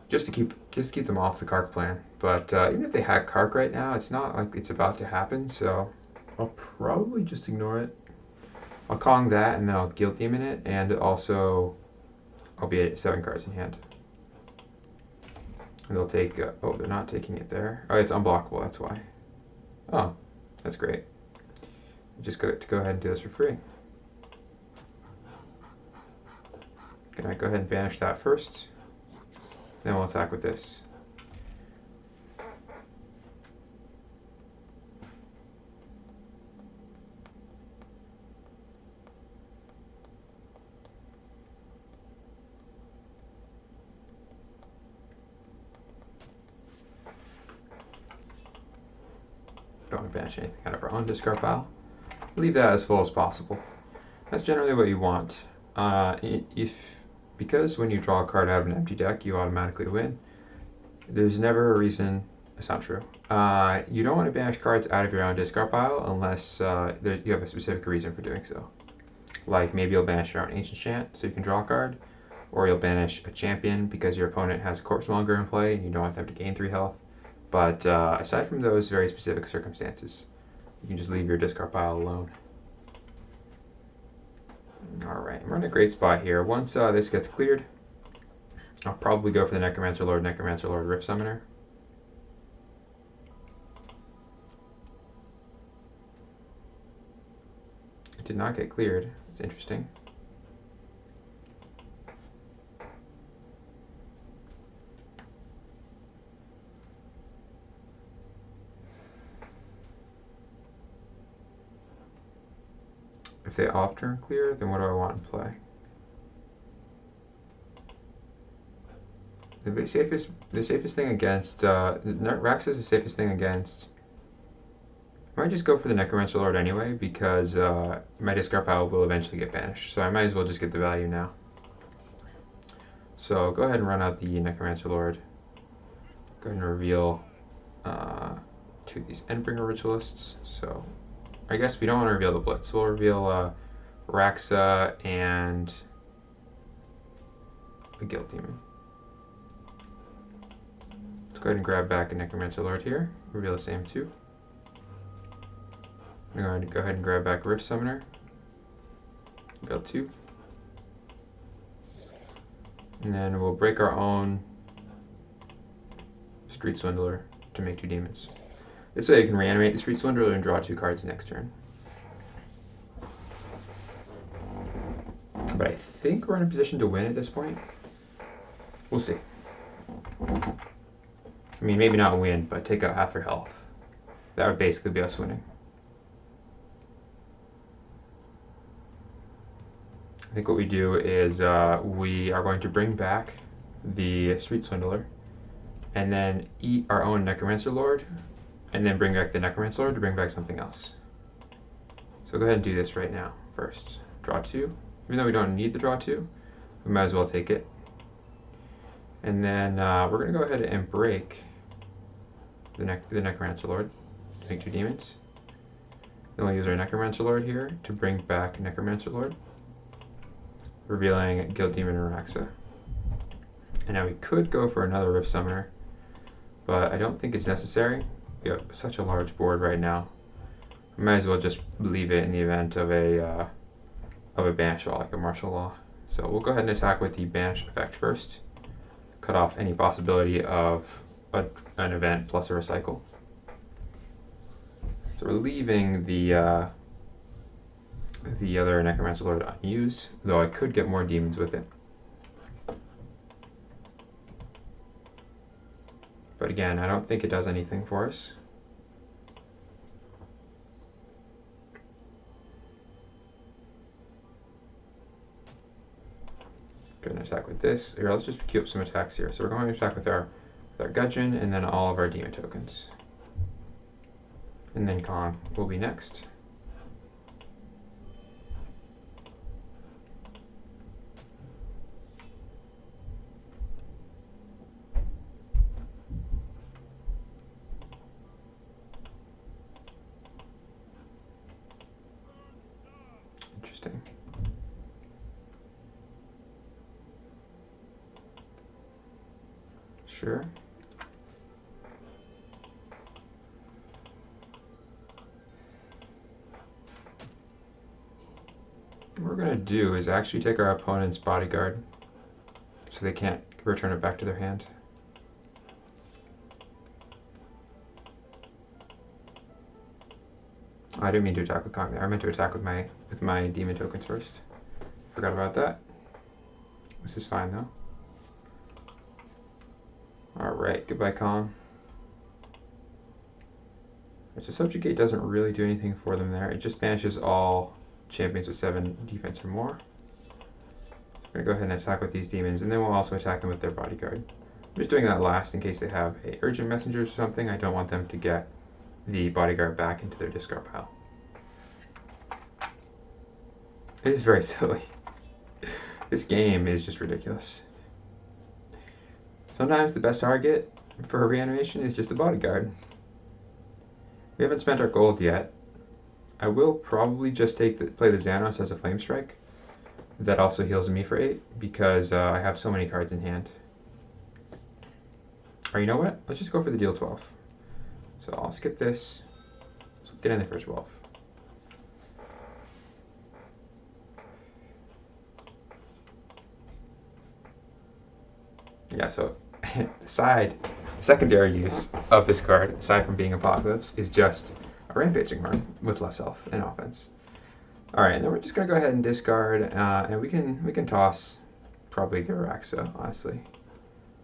Just to keep them off the Kark plan. But even if they hack Kark right now, it's not like it's about to happen, so I'll probably just ignore it. I'll Kong that, and then I'll Guilt Demon it, and also I'll be at 7 cards in hand. And they'll take, oh, they're not taking it there. Oh, it's unblockable, that's why. Oh, that's great. Just go ahead and do this for free. Can I go ahead and banish that first? Then we'll attack with this. Don't want to banish anything out of our own discard pile. Leave that as full as possible. That's generally what you want. Because when you draw a card out of an empty deck, you automatically win. There's never a reason. That's not true. You don't want to banish cards out of your own discard pile unless you have a specific reason for doing so. Like maybe you'll banish your own Ancient Chant so you can draw a card, or you'll banish a champion because your opponent has Corpsemonger in play and you don't want them to gain 3 health. But aside from those very specific circumstances, you can just leave your discard pile alone. Alright, we're in a great spot here. Once this gets cleared, I'll probably go for the Necromancer Lord, Rift Summoner. It did not get cleared. It's interesting. If they off-turn clear, then what do I want in play? the safest thing against Raxa is the safest thing against. I might just go for the Necromancer Lord anyway because my discard pile will eventually get banished, so I might as well just get the value now. So go ahead and run out the Necromancer Lord. Go ahead and reveal 2 of these Endbringer Ritualists. So I guess we don't want to reveal the Blitz. We'll reveal Raxa and the Guild Demon. Let's go ahead and grab back a Necromancer Lord here. Reveal the same 2. I'm going to go ahead and grab back a Rift Summoner. Reveal 2. And then we'll break our own Street Swindler to make 2 demons. This way you can reanimate the Street Swindler and draw 2 cards next turn. But I think we're in a position to win at this point. We'll see. I mean, maybe not win, but take out half their health. That would basically be us winning. I think what we do is we are going to bring back the Street Swindler and then eat our own Necromancer Lord and then bring back the Necromancer Lord to bring back something else. So go ahead and do this right now first. Draw 2. Even though we don't need the draw 2, we might as well take it. And then we're going to go ahead and break the Necromancer Lord to make 2 demons. Then we'll use our Necromancer Lord here to bring back Necromancer Lord, revealing Guild Demon and Raxa. And now we could go for another Rift Summoner, but I don't think it's necessary. We have such a large board right now. We might as well just leave it in the event of a banish law, like a martial law. So we'll go ahead and attack with the banish effect first. Cut off any possibility of an event plus a recycle. So we're leaving the other Necromancer Lord unused, though I could get more demons with it. But again, I don't think it does anything for us. Going to attack with this. Here, let's just queue up some attacks here. So we're going to attack with our Gudgeon and then all of our demon tokens. And then Kong will be next. Interesting. Sure. What we're going to do is actually take our opponent's bodyguard so they can't return it back to their hand. I didn't mean to attack with Kong there. I meant to attack with my demon tokens first. Forgot about that. This is fine though. Alright, goodbye Kong. So Subjugate doesn't really do anything for them there. It just banishes all champions with 7 defense or more. I'm going to go ahead and attack with these demons, and then we'll also attack them with their bodyguard. I'm just doing that last in case they have a urgent messengers or something. I don't want them to get the bodyguard back into their discard pile. It is very silly. This game is just ridiculous. Sometimes the best target for a reanimation is just a bodyguard. We haven't spent our gold yet. I will probably just play the Xanos as a Flame Strike. That also heals me for 8 because I have so many cards in hand. Or you know what? Let's just go for the deal 12. So I'll skip this. So get in there for 12. Yeah, so secondary use of this card, aside from being Apocalypse, is just a rampaging run with less health and offense. Alright, and then we're just going to go ahead and discard, and we can toss probably the Raxa, honestly.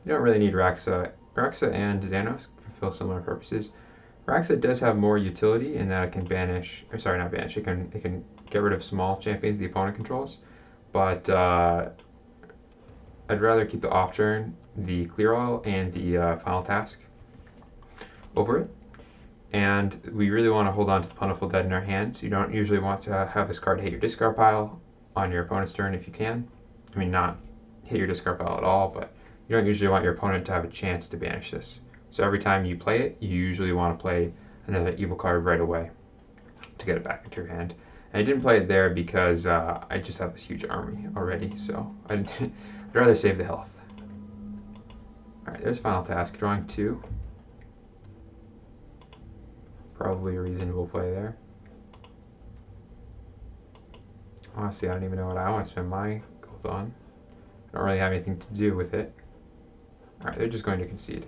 You don't really need Raxa. Raxa and Xanos fulfill similar purposes. Raxa does have more utility in that it can banish, or sorry, not banish, it can get rid of small champions the opponent controls, but I'd rather keep the off turn, the clear all, and the final task over it. And we really want to hold on to the Plentiful Dead in our hand. You don't usually want to have this card hit your discard pile on your opponent's turn if you can. I mean, not hit your discard pile at all, but you don't usually want your opponent to have a chance to banish this. So every time you play it, you usually want to play another evil card right away to get it back into your hand. And I didn't play it there because I just have this huge army already, so I'd rather save the health. Alright, there's final task, drawing 2. Probably a reasonable play there. Honestly, I don't even know what I want to spend my gold on. I don't really have anything to do with it. Alright, they're just going to concede.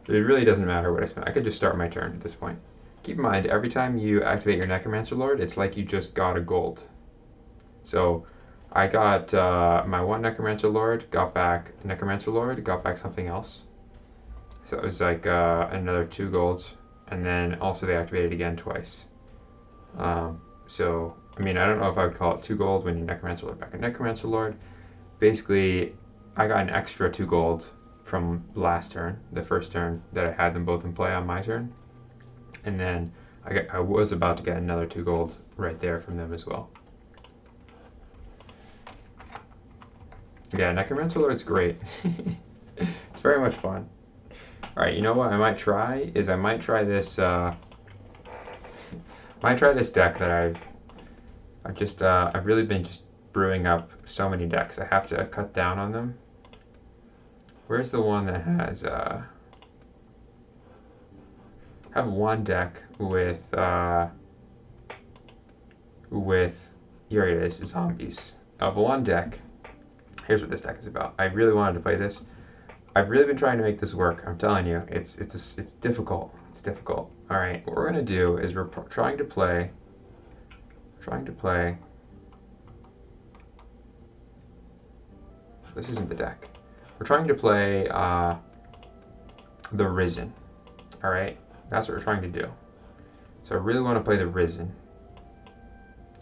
It really doesn't matter what I spend. I could just start my turn at this point. Keep in mind, every time you activate your Necromancer Lord, it's like you just got a gold. So, I got my one Necromancer Lord, got back Necromancer Lord, got back something else. So it was like another 2 golds. And then also they activated again twice. So, I mean, I don't know if I would call it 2 gold when you Necromancer Lord back a Necromancer Lord. Basically, I got an extra 2 gold from last turn, the first turn that I had them both in play on my turn. And then I was about to get another 2 gold right there from them as well. Yeah, Necromancer Lord's great. It's very much fun. Alright, you know what I might try is I might try this deck that I've really been just brewing up so many decks. I have to cut down on them. Where's the one that has I have one deck with here it is, zombies. I have one deck. Here's what this deck is about. I really wanted to play this. I've really been trying to make this work. I'm telling you, it's difficult. It's difficult. All right, what we're gonna do is we're trying to play. This isn't the deck. We're trying to play the Risen. All right, that's what we're trying to do. So I really want to play the Risen.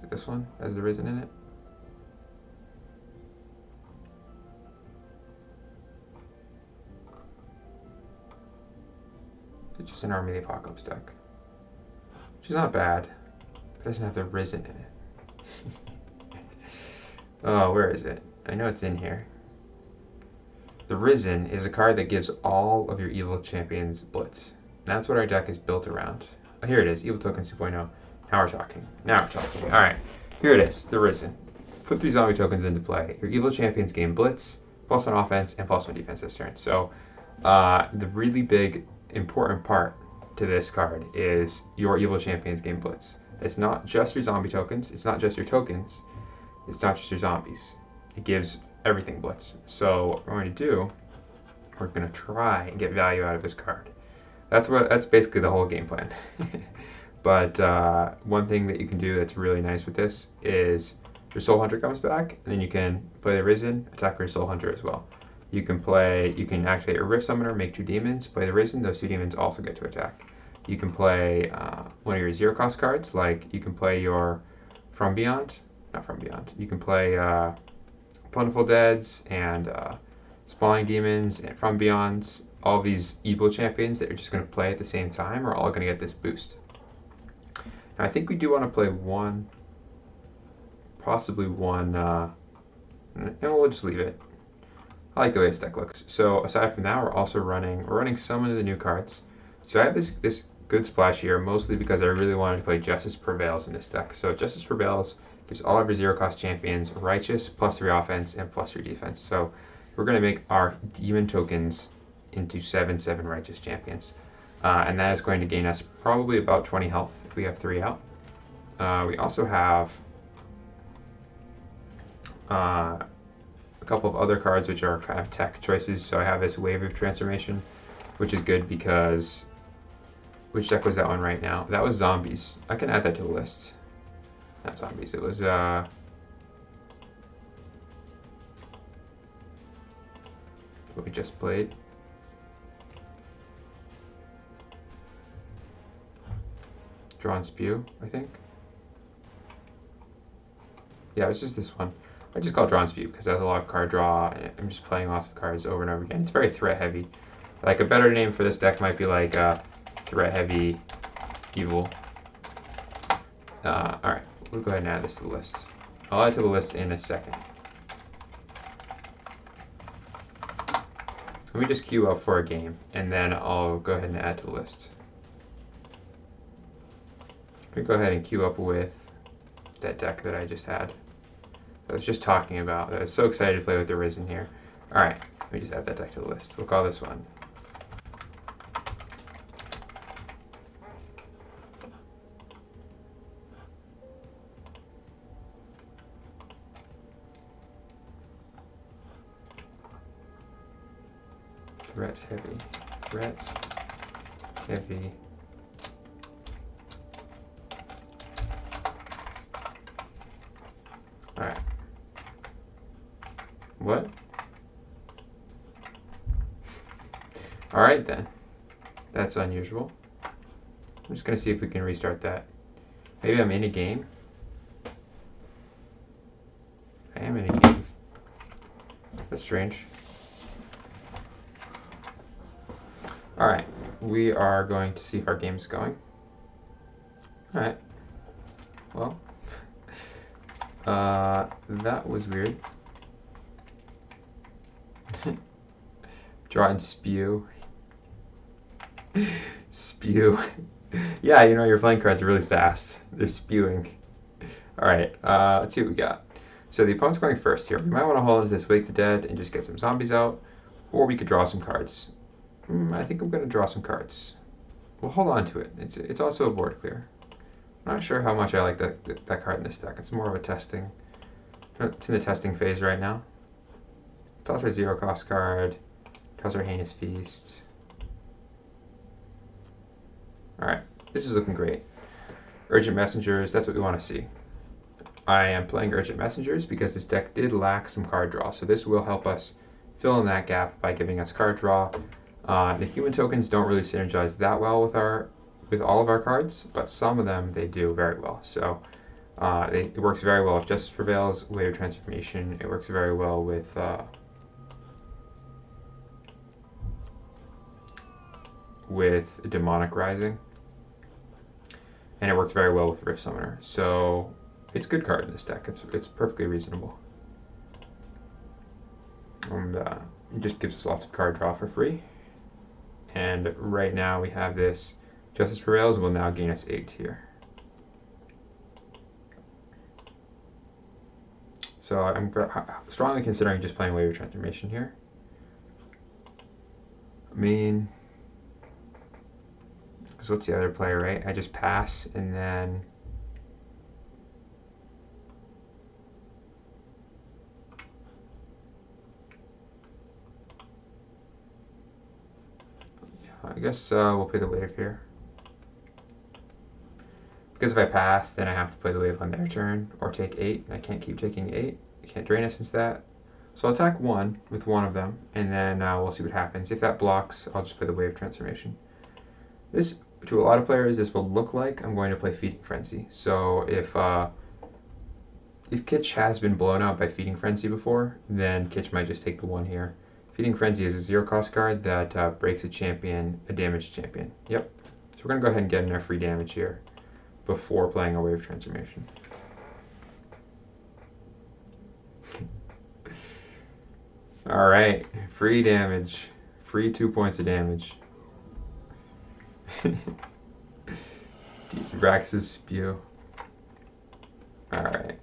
This one has the Risen in it. It's just an Army of the Apocalypse deck, which is not bad, but it doesn't have the Risen in it. Oh, where is it? I know it's in here. The Risen is a card that gives all of your evil champions Blitz. And that's what our deck is built around. Oh, here it is, Evil Tokens 2.0. Now we're talking. Alright, here it is, the Risen. Put 3 zombie tokens into play. Your evil champions gain Blitz, +1 offense, and +1 defense this turn. So, the really big important part to this card is your evil champions gain Blitz. It's not just your zombie tokens, it's not just your tokens, it's not just your zombies. It gives everything Blitz. So what we're going to do, we're going to try and get value out of this card. That's basically the whole game plan. But one thing that you can do that's really nice with this is your Soul Hunter comes back, and then you can play the Risen, attack your Soul Hunter as well. You can activate your Rift Summoner, make 2 demons, play the Risen, those 2 demons also get to attack. You can play one of your 0 cost cards, like you can play your you can play Plentiful Deads and Spawning Demons and From Beyonds. All these evil champions that you're just going to play at the same time are all going to get this boost. Now I think we do want to play possibly one, and we'll just leave it. I like the way this deck looks. So aside from that, we're running some of the new cards. So I have this good splash here, mostly because I really wanted to play Justice Prevails in this deck. So Justice Prevails gives all of your 0 cost champions Righteous, +3 offense, and +3 defense. So we're going to make our demon tokens into 7/7 Righteous champions. And that is going to gain us probably about 20 health if we have 3 out. We also have a couple of other cards which are kind of tech choices. So I have this Wave of Transformation, which is good because... Which deck was that one right now? That was Zombies. I can add that to the list. Not Zombies, it was what we just played. Drawn Spew, I think. Yeah, it was just this one. I just call it Drawn Spew because it has a lot of card draw, and I'm just playing lots of cards over and over again. It's very threat heavy. Like a better name for this deck might be like Threat Heavy Evil. Alright, we'll go ahead and add this to the list. I'll add to the list in a second. Let me just queue up for a game, and then I'll go ahead and add to the list. I'm going to go ahead and queue up with that deck that I just had. I was just talking about. I was so excited to play with the Risen here. Alright, let me just add that deck to the list. We'll call this one Threat Heavy. Threat Heavy. Alright. What? Alright then. That's unusual. I'm just going to see if we can restart that. Maybe I'm in a game. I am in a game. That's strange. Alright, we are going to see if our game's going. Alright. Well, that was weird. Draw and spew. Spew. Yeah, you know, your playing cards are really fast. They're spewing. Alright, let's see what we got. So the opponent's going first here. We might want to hold into this Wake the Dead and just get some zombies out. Or we could draw some cards. I think I'm going to draw some cards. We'll hold on to it. It's also a board clear. I'm not sure how much I like that card in this deck. It's more of a testing. It's in the testing phase right now. Toss our 0 cost card. Toss our Heinous Feast. Alright, this is looking great. Urgent Messengers, that's what we want to see. I am playing Urgent Messengers because this deck did lack some card draw, so this will help us fill in that gap by giving us card draw. The human tokens don't really synergize that well with all of our cards, but some of them they do very well. So it works very well with Justice Prevails, Wave of Transformation. It works very well with Demonic Rising, and it works very well with Rift Summoner. So it's a good card in this deck. It's perfectly reasonable, and it just gives us lots of card draw for free. And right now we have this Justice Prevails will now gain us 8 here. So I'm strongly considering just playing Wave of Transformation here. I mean, because what's the other play, right? I just pass and then I guess we'll play the Wave here. Because if I pass, then I have to play the Wave on their turn, or take 8. I can't keep taking 8. I can't drain it since that. So I'll attack 1 with one of them, and then we'll see what happens. If that blocks, I'll just play the Wave Transformation. This, to a lot of players, this will look like I'm going to play Feeding Frenzy. So if Kitsch has been blown out by Feeding Frenzy before, then Kitsch might just take the 1 here. Feeding Frenzy is a 0 cost card that breaks a damaged champion. Yep. So we're going to go ahead and get in our free damage here before playing a Wave Transformation. Alright, free damage. Free 2 points of damage. Rax's Spew. Alright.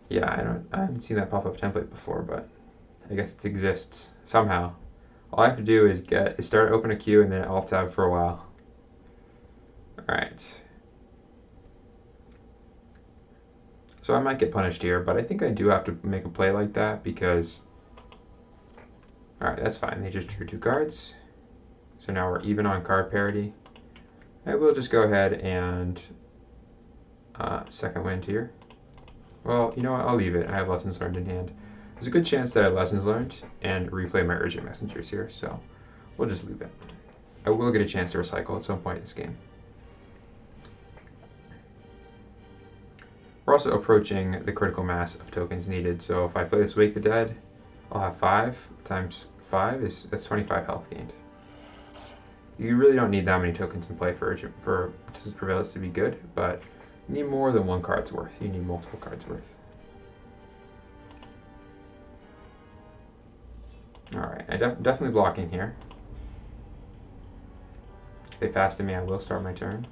Yeah, I haven't seen that pop-up template before, but I guess it exists somehow. All I have to do is start open a queue and then alt tab for a while. Alright. So I might get punished here, but I think I do have to make a play like that because... Alright, that's fine. They just drew 2 cards. So now we're even on card parity. I will just go ahead and second wind here. Well, you know what? I'll leave it. I have Lessons Learned in hand. There's a good chance that I have Lessons Learned and replay my Urgent Messengers here, so we'll just leave it. I will get a chance to recycle at some point in this game. we're also approaching the critical mass of tokens needed. So if I play this Wake the Dead, I'll have 5 times 5 that's 25 health gained. You really don't need that many tokens in play for Justice Prevails to be good, but you need more than one card's worth. You need multiple cards worth. Alright, definitely blocking here. If they pass to me, I will start my turn.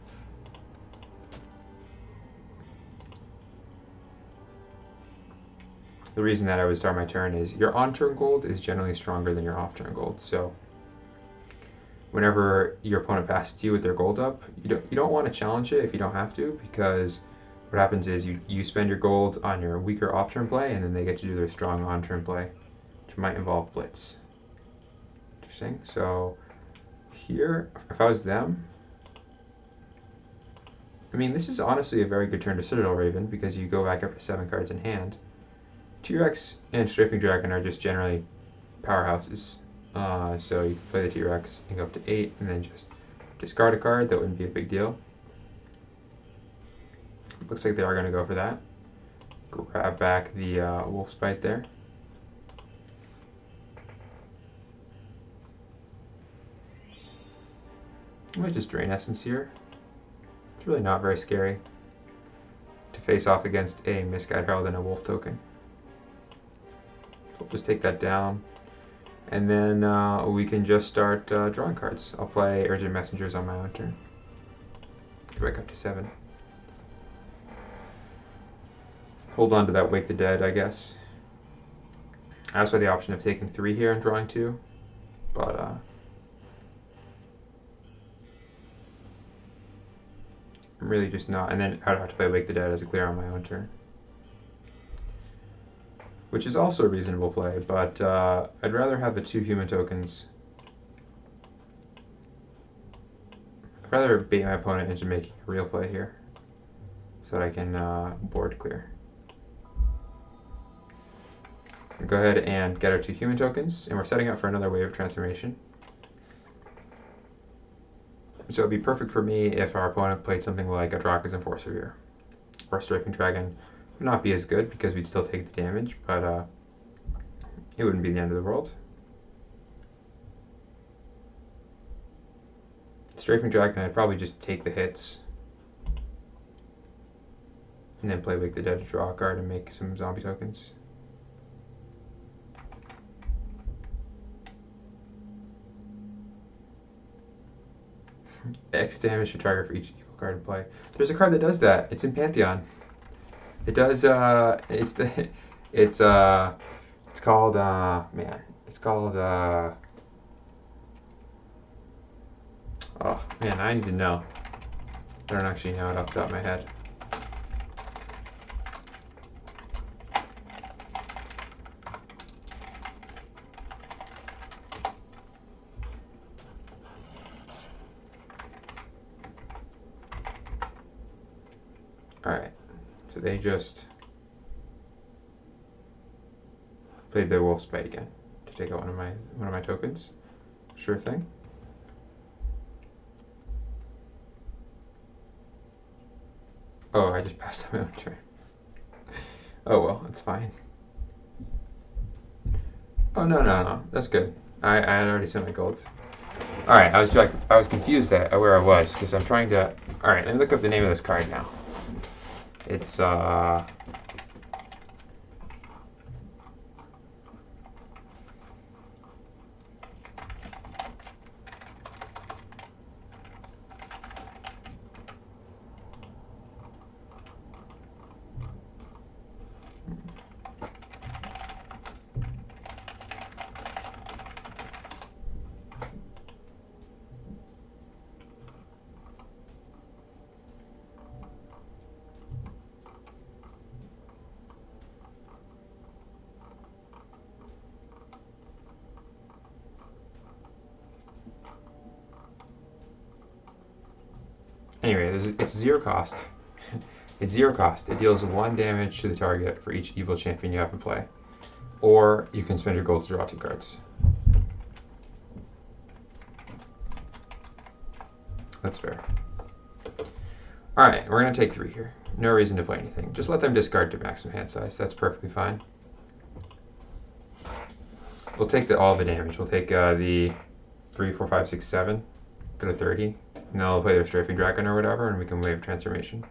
The reason that I would start my turn is your on-turn gold is generally stronger than your off-turn gold. So whenever your opponent passes to you with their gold up, you don't want to challenge it if you don't have to, because what happens is you spend your gold on your weaker off-turn play, and then they get to do their strong on-turn play, which might involve blitz. Interesting. So here, if I was them, I mean, this is honestly a very good turn to Citadel Raven, because you go back up to 7 cards in hand. T-Rex and Strafing Dragon are just generally powerhouses. So you can play the T-Rex and go up to 8 and then just discard a card. That wouldn't be a big deal. Looks like they are going to go for that. Grab back the Wolfspite there. I might just Drain Essence here. It's really not very scary to face off against a Misguided Herald and a Wolf token. We'll just take that down, and then we can just start drawing cards. I'll play Urgent Messengers on my own turn. Break up to 7. Hold on to that Wake the Dead, I guess. I also have the option of taking 3 here and drawing 2, but I'm really just not. And then I'd have to play Wake the Dead as a clear on my own turn, which is also a reasonable play, but I'd rather have the 2 human tokens. I'd rather bait my opponent into making a real play here, so that I can board clear. Go ahead and get our 2 human tokens, and we're setting up for another wave of transformation. So it'd be perfect for me if our opponent played something like a Draka's Enforcer here, or a Strafing Dragon. Would not be as good because we'd still take the damage, but it wouldn't be the end of the world. Strafing Dragon, I'd probably just take the hits and then play Wake the Dead to draw a card and make some zombie tokens. X damage to target for each evil card in play. There's a card that does that. It's in Pantheon. It does. It's called. Man, it's called. Oh man, I need to know. I don't actually know it off the top of my head. Alright, so they just played their Wolfspite again to take out one of my tokens. Sure thing. Oh, I just passed on my own turn. Oh well, it's fine. Oh no, that's good. I had already sent my golds. Alright, I was confused at where I was because I'm trying to. Alright, let me look up the name of this card now. It's anyway, it's 0 cost. It's 0 cost. It deals 1 damage to the target for each evil champion you have in play. Or you can spend your gold to draw 2 cards. That's fair. Alright, we're going to take 3 here. No reason to play anything. Just let them discard to maximum hand size. That's perfectly fine. We'll take all the damage. We'll take the 3, 4, 5, 6, 7, go to 30. And then they'll play their Strafing Dragon or whatever, and we can wave Transformation.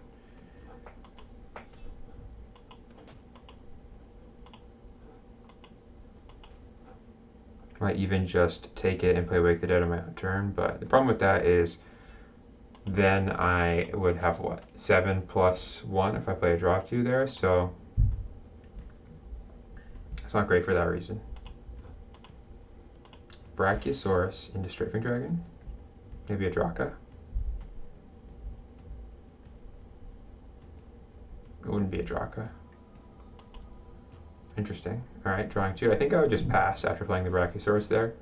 Might even just take it and play Wake the Dead on my own turn, but the problem with that is then I would have what? 7 plus 1 if I play a draw 2 there, so it's not great for that reason. Brachiosaurus into Strafing Dragon. Maybe a Draka. It wouldn't be a Draka. Interesting. Alright, drawing 2. I think I would just pass after playing the Brachiosaurus there.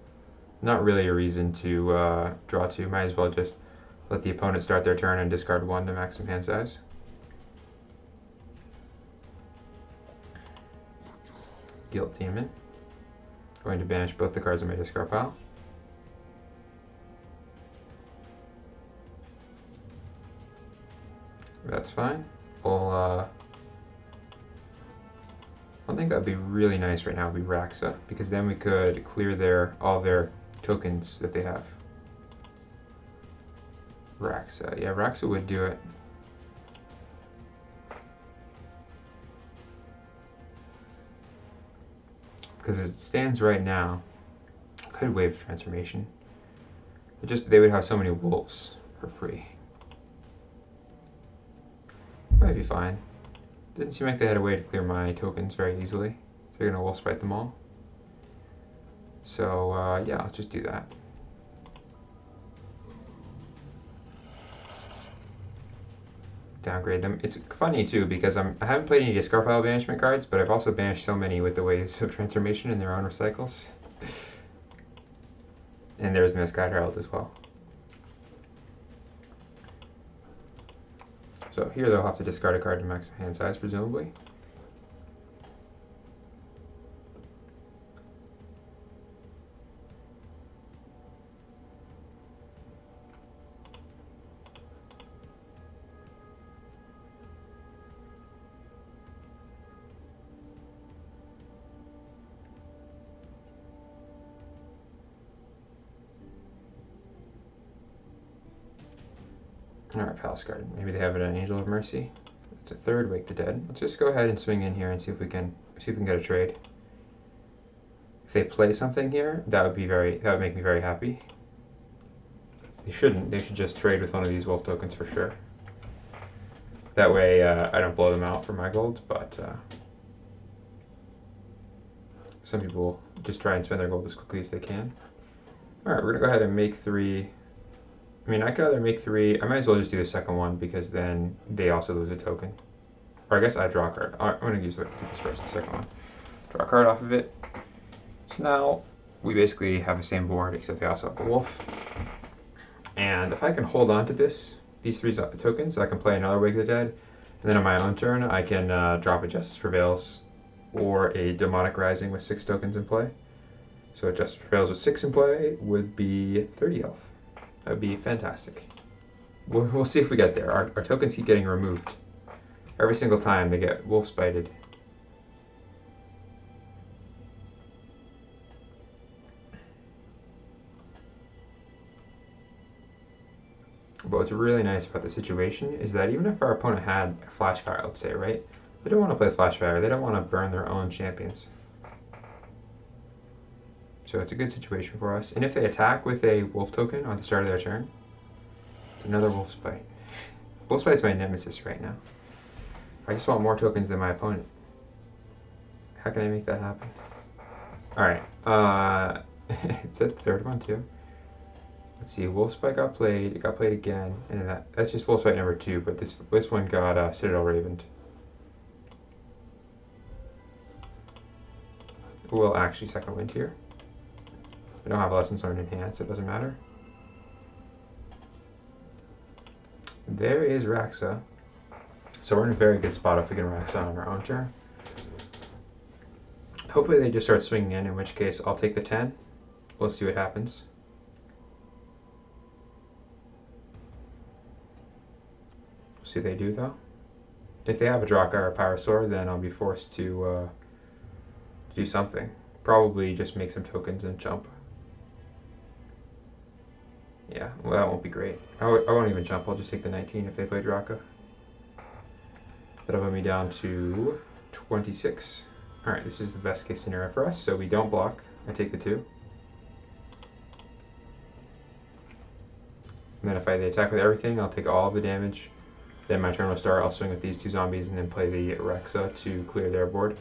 Not really a reason to draw 2. Might as well just let the opponent start their turn and discard 1 to maximum hand size. Guilt Demon. Going to banish both the cards in my discard pile. That's fine. We'll, one thing that would be really nice right now would be Raxa, because then we could clear all their tokens that they have. Raxa. Yeah, Raxa would do it. Because as it stands right now, I could wave Transformation. But they would have so many wolves for free. Might be fine. Didn't seem like they had a way to clear my tokens very easily. So they're gonna wolf spite them all. So yeah, I'll just do that. Downgrade them. It's funny too because I haven't played any discard pile banishment cards, but I've also banished so many with the waves of transformation in their own recycles. And there's the Misguided Herald as well. So here they'll have to discard a card to maximum hand size, presumably. Alright, Palace Garden. Maybe they have it on Angel of Mercy. It's a third Wake the Dead. Let's just go ahead and swing in here and see if we can get a trade. If they play something here, that would make me very happy. They shouldn't. They should just trade with one of these wolf tokens for sure. That way I don't blow them out for my gold, but some people just try and spend their gold as quickly as they can. Alright, we're gonna go ahead and make 3. I mean, I could either make 3. I might as well just do the second one because then they also lose a token. Or I guess I draw a card. I'm going to do this first, the second one. Draw a card off of it. So now we basically have the same board except they also have a wolf. And if I can hold on to these 3 tokens, I can play another Wake the Dead. And then on my own turn, I can drop a Justice Prevails or a Demonic Rising with 6 tokens in play. So a Justice Prevails with 6 in play would be 30 health. That would be fantastic. We'll see if we get there. Our tokens keep getting removed. Every single time they get wolf spited. But what's really nice about the situation is that even if our opponent had a Flashfire, let's say, right? They don't want to play Flashfire. They don't want to burn their own champions. So it's a good situation for us. And if they attack with a wolf token on the start of their turn, it's another wolf spite. Wolf spite is my nemesis right now. I just want more tokens than my opponent. How can I make that happen? Alright, it's a third one too. Let's see, wolf spite got played, it got played again, and that's just wolf spite number 2, but this one got Citadel Ravened. We'll actually second wind here. I don't have Lessons Learned in hand, so it doesn't matter. There is Raxa. So we're in a very good spot if we can Raxa on our own turn. Hopefully they just start swinging in which case I'll take the 10. We'll see what happens. See if they do though. if they have a Drakar or Pyrosaur, then I'll be forced to do something. Probably just make some tokens and jump. Yeah, well, that won't be great. I won't even jump. I'll just take the 19 if they play Draka. That'll put me down to 26. Alright, this is the best case scenario for us. So we don't block. I take the 2. And then if they attack with everything, I'll take all of the damage. Then my turn will start. I'll swing with these 2 zombies and then play the Rexa to clear their board.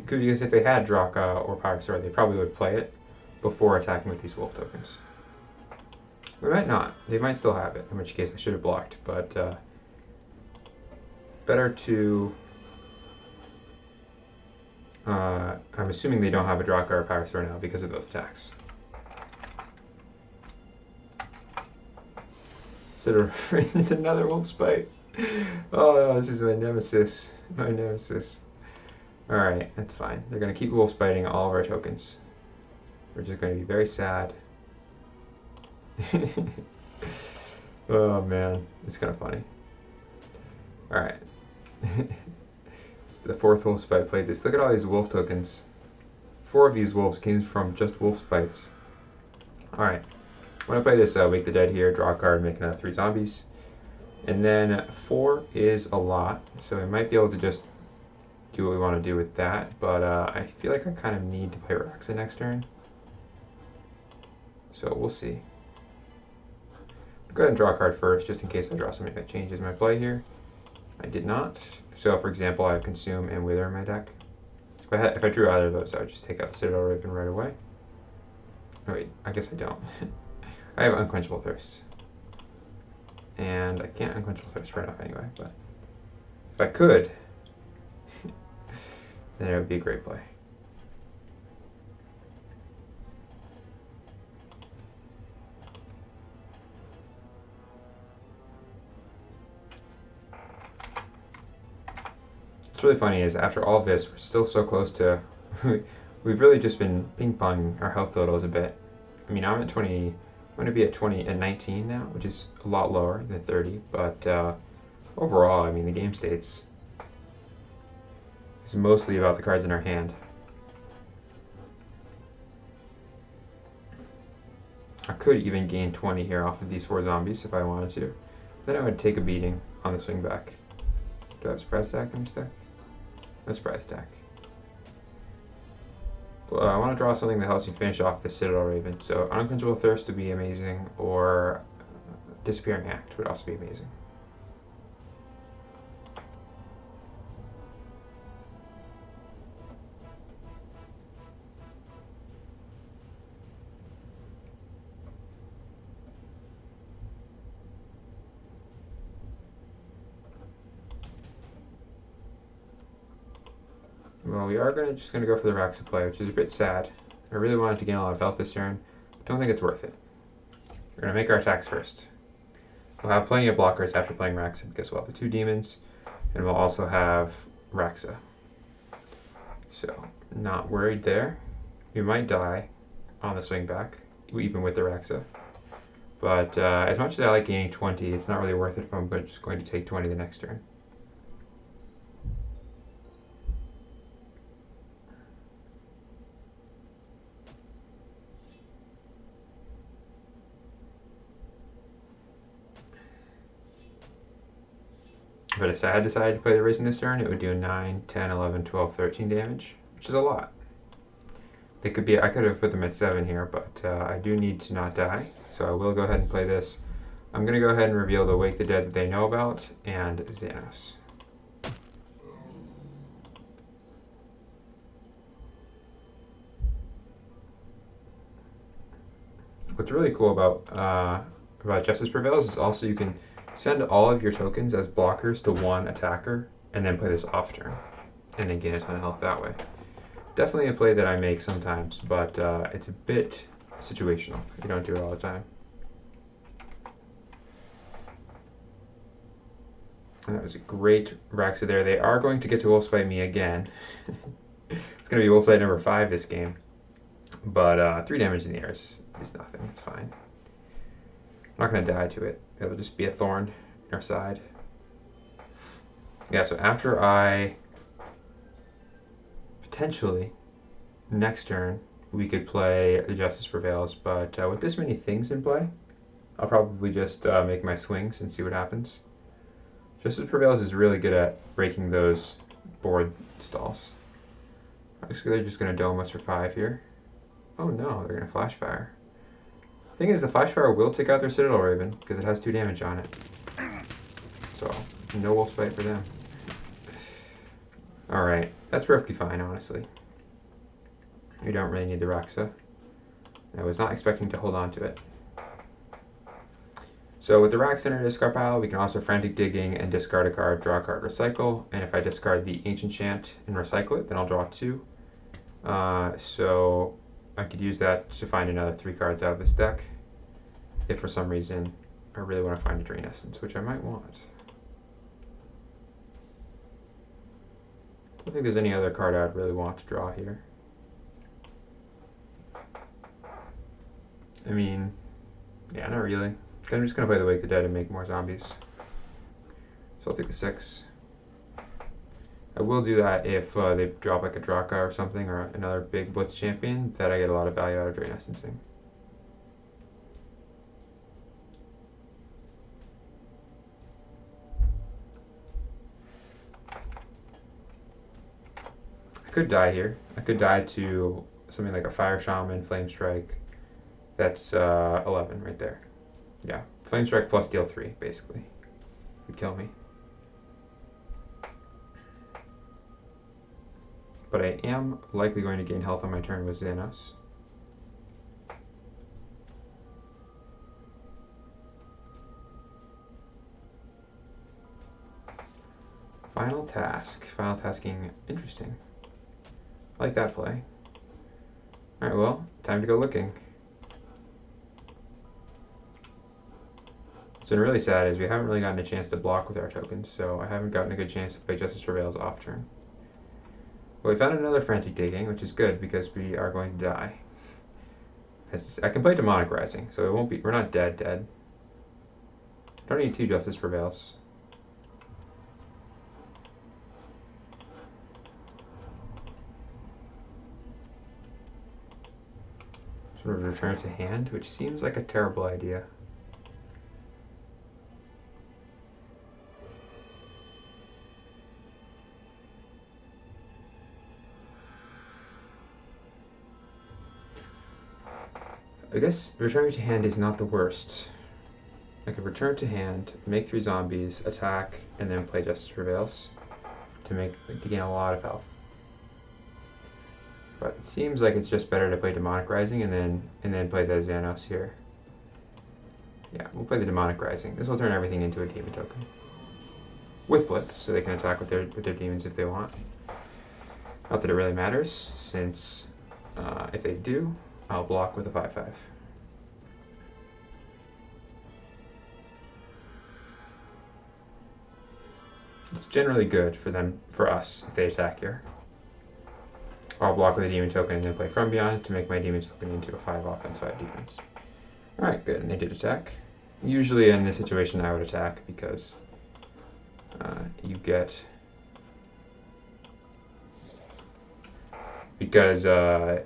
Because if they had Draka or Pyrosaur, they probably would play it before attacking with these wolf tokens. We might not. They might still have it, in which case I should have blocked, but better to... I'm assuming they don't have a Draka or Pyrosaur now because of those attacks. So it's another Wolfspite. Oh, this is my nemesis. My nemesis. Alright, that's fine. They're going to keep Wolfspiting all of our tokens. We're just going to be very sad. Oh man, it's kind of funny. Alright. It's the 4th Wolfspite played this. Look at all these wolf tokens. 4 of these wolves came from just Wolfspites. Alright. When I play this, Wake the Dead here, draw a card, make another 3 zombies. And then 4 is a lot, so we might be able to just do what we want to do with that, but I feel like I kind of need to play Rexa next turn. So we'll see. I'll go ahead and draw a card first, just in case I draw something that changes my play here. I did not. So for example, I have Consume and Wither in my deck. If I drew either of those, I would just take out the Citadel Raven right away. Oh wait, I guess I don't. I have Unquenchable Thirst. And I can't Unquenchable Thirst right now anyway, but if I could, then it would be a great play. What's really funny is after all of this, we're still so close to... we've really just been ping-ponging our health totals a bit. I mean, I'm at 20... I'm going to be at 20 and 19 now, which is a lot lower than 30, but overall, I mean, the game states is mostly about the cards in our hand. I could even gain 20 here off of these 4 zombies if I wanted to. Then I would take a beating on the swing back. Do I have surprise attack in this deck? No surprise attack. Well, I want to draw something that helps you finish off the Citadel Raven. So Unquenchable Thirst would be amazing, or Disappearing Act would also be amazing. Well, we are just going to go for the Rexa play, which is a bit sad. I really wanted to gain a lot of health this turn, but don't think it's worth it. We're going to make our attacks first. We'll have plenty of blockers after playing Rexa because we'll have the 2 demons, and we'll also have Rexa. So, not worried there. We might die on the swing back, even with the Rexa. But as much as I like gaining 20, it's not really worth it if I'm just going to take 20 the next turn. But if I had decided to play the Risen this turn, it would do 9, 10, 11, 12, 13 damage, which is a lot. They could be. I could have put them at 7 here, but I do need to not die, so I will go ahead and play this. I'm going to go ahead and reveal the Wake the Dead that they know about, and Xanos. What's really cool about Justice Prevails is also you can send all of your tokens as blockers to one attacker, and then play this off turn, and then gain a ton of health that way. Definitely a play that I make sometimes, but it's a bit situational. You don't do it all the time. And that was a great Raxa there. They are going to get to Wolfspite me again. It's going to be Wolfspite number 5 this game. But 3 damage in the air is nothing. It's fine. I'm not going to die to it. It'll just be a thorn in our side. Yeah, so after I potentially next turn we could play the Justice Prevails, but with this many things in play, I'll probably just make my swings and see what happens. Justice Prevails is really good at breaking those board stalls. Actually, they're just going to dome us for 5 here. Oh no, they're going to Flash Fire. The thing is, the Flash Fire will take out their Citadel Raven because it has 2 damage on it. So, no Wolfspite for them. Alright, that's perfectly fine, honestly. We don't really need the Raxa. I was not expecting to hold on to it. So with the Raxa in our discard pile, we can also Frantic Digging and discard a card, draw a card, recycle. And if I discard the Ancient Chant and recycle it, then I'll draw 2. So I could use that to find another 3 cards out of this deck if for some reason I really want to find a Drain Essence, which I might want. I don't think there's any other card I'd really want to draw here. I mean, yeah, not really. I'm just going to play the Wake the Dead and make more zombies. So I'll take the 6. I will do that if they drop like a Draka or something, or another big Blitz champion, that I get a lot of value out of Drain Essencing. I could die here. I could die to something like a Fire Shaman, Flame Strike. That's 11 right there. Yeah, Flame Strike plus deal 3, basically. Would kill me. But I am likely going to gain health on my turn with Xanos. Final task. Final tasking. Interesting. I like that play. Alright, well, time to go looking. What's been really sad is we haven't really gotten a chance to block with our tokens, so I haven't gotten a good chance to play Justice Prevails off turn. Well, we found another Frantic Digging, which is good because we are going to die. I can play Demonic Rising, so it won't be. We're not dead. Don't need 2 Justice Prevails. Sort of return to hand, which seems like a terrible idea. I guess returning to hand is not the worst. I could return to hand, make 3 zombies, attack, and then play Justice Prevails to gain a lot of health. But it seems like it's just better to play Demonic Rising and then play the Xanos here. Yeah, we'll play the Demonic Rising. This will turn everything into a demon token with Blitz, so they can attack with their demons if they want. Not that it really matters, since if they do, I'll block with a 5/5. It's generally good for us, if they attack here. I'll block with a demon token and then play From Beyond to make my demon token into a 5 offense, 5 defense. Alright, good, and they did attack. Usually in this situation I would attack because you get... Because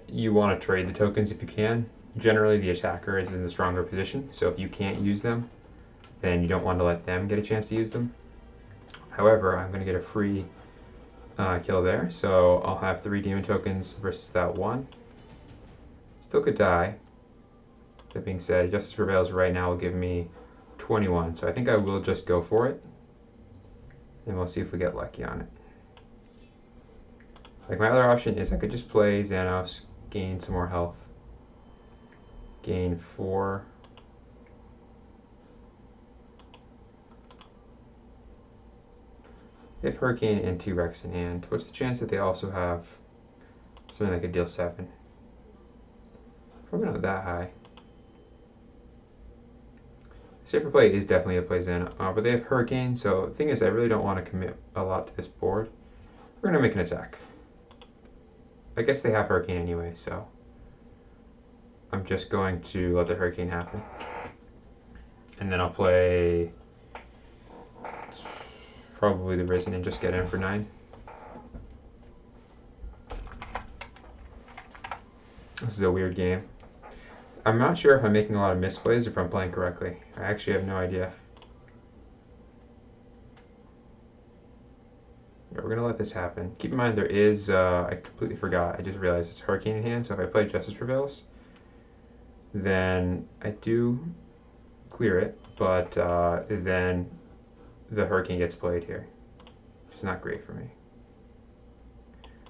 you want to trade the tokens if you can. Generally the attacker is in the stronger position, so if you can't use them, then you don't want to let them get a chance to use them. However, I'm going to get a free kill there, so I'll have 3 demon tokens versus that 1. Still could die. That being said, Justice Prevails right now will give me 21, so I think I will just go for it, and we'll see if we get lucky on it. Like, my other option is I could just play Xanos, gain some more health, gain 4. If Hurricane and T-Rex in hand, what's the chance that they also have something that could deal 7? Probably not that high. Safer play is definitely a play Xana, but they have Hurricane, so the thing is I really don't want to commit a lot to this board. We're going to make an attack. I guess they have Hurricane anyway, so I'm just going to let the Hurricane happen. And then I'll play probably the Risen and just get in for 9. This is a weird game. I'm not sure if I'm making a lot of misplays or if I'm playing correctly. I actually have no idea. Yeah, we're going to let this happen. Keep in mind there is, I completely forgot, I just realized it's Hurricane in hand, so if I play Justice Prevails, then I do clear it, but then the Hurricane gets played here, which is not great for me.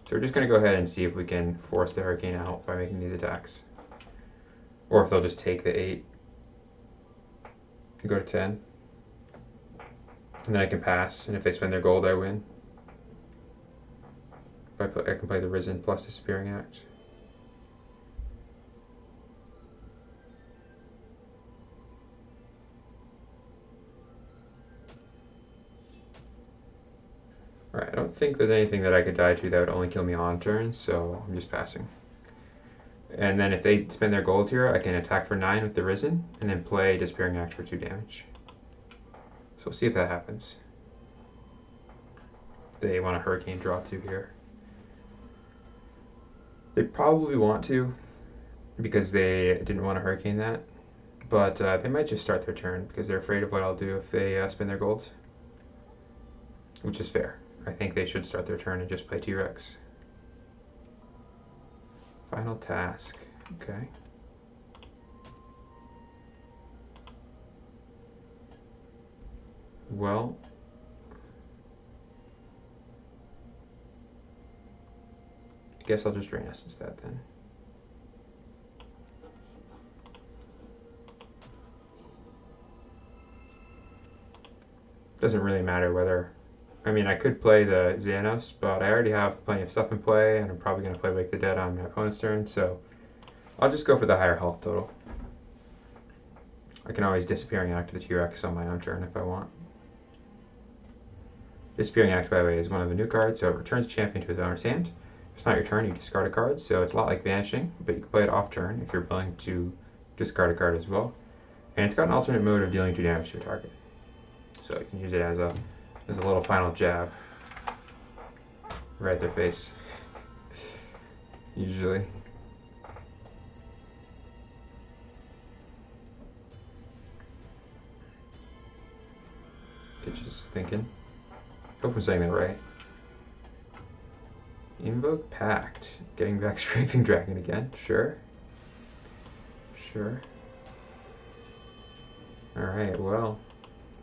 So we're just going to go ahead and see if we can force the Hurricane out by making these attacks. Or if they'll just take the 8 and go to 10. And then I can pass, and if they spend their gold, I win. I can play the Risen plus Disappearing Act. Alright, I don't think there's anything that I could die to that would only kill me on turn, so I'm just passing. And then if they spend their gold here, I can attack for 9 with the Risen, and then play Disappearing Act for 2 damage. So we'll see if that happens. They want a Hurricane draw 2 here. They probably want to, because they didn't want to Hurricane that. But they might just start their turn, because they're afraid of what I'll do if they spend their gold. Which is fair. I think they should start their turn and just play T-Rex. Final task. Okay. Well, I guess I'll just drain us instead then. Doesn't really matter whether... I mean, I could play the Xanos, but I already have plenty of stuff in play, and I'm probably going to play Wake the Dead on my opponent's turn, so I'll just go for the higher health total. I can always Disappearing Act the T-Rex on my own turn if I want. Disappearing Act, by the way, is one of the new cards, so it returns champion to his owner's hand. If it's not your turn, you discard a card, so it's a lot like Vanishing, but you can play it off turn if you're willing to discard a card as well. And it's got an alternate mode of dealing 2 damage to a target. So you can use it as a little final jab right at their face, usually. Get just thinking. Hope I'm saying that right. Invoke Pact. Getting back Scraping Dragon again. Sure. Sure. Alright, well,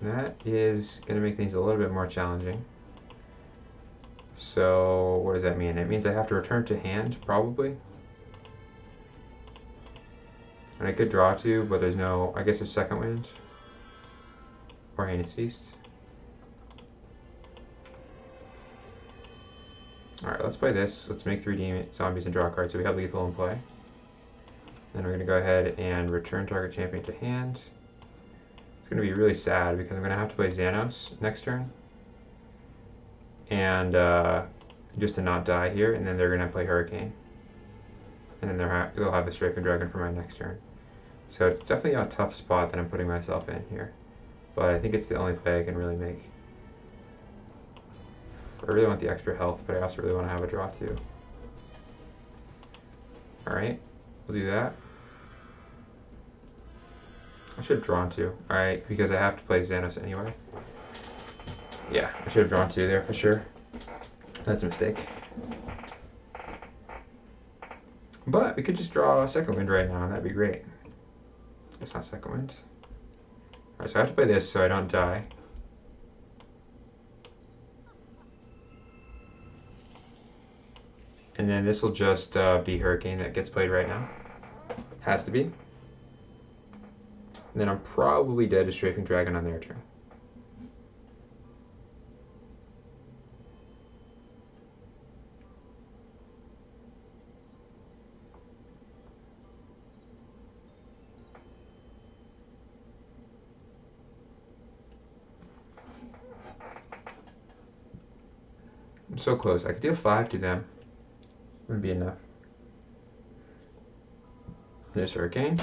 that is going to make things a little bit more challenging. So, what does that mean? It means I have to return to hand, probably. And I could draw 2, but there's no... I guess there's Second Wind. Or Heinous Feast. Alright, let's play this. Let's make 3 zombies and draw a card so we have lethal in play. Then we're going to go ahead and return target champion to hand. It's going to be really sad because I'm going to have to play Xanos next turn. And just to not die here, and then they're going to play Hurricane. And then they'll have the Strafing Dragon for my next turn. So it's definitely a tough spot that I'm putting myself in here. But I think it's the only play I can really make. I really want the extra health, but I also really want to have a draw too. Alright, we'll do that. I should have drawn 2. Alright, because I have to play Xanos anyway. Yeah, I should have drawn 2 there for sure. That's a mistake. But we could just draw a Second Wind right now, and that'd be great. It's not Second Wind. Alright, so I have to play this so I don't die. And then this will just be Hurricane that gets played right now. Has to be. And then I'm probably dead to Strafing Dragon on their turn. I'm so close. I could deal 5 to them. Wouldn't be enough. There's Hurricane.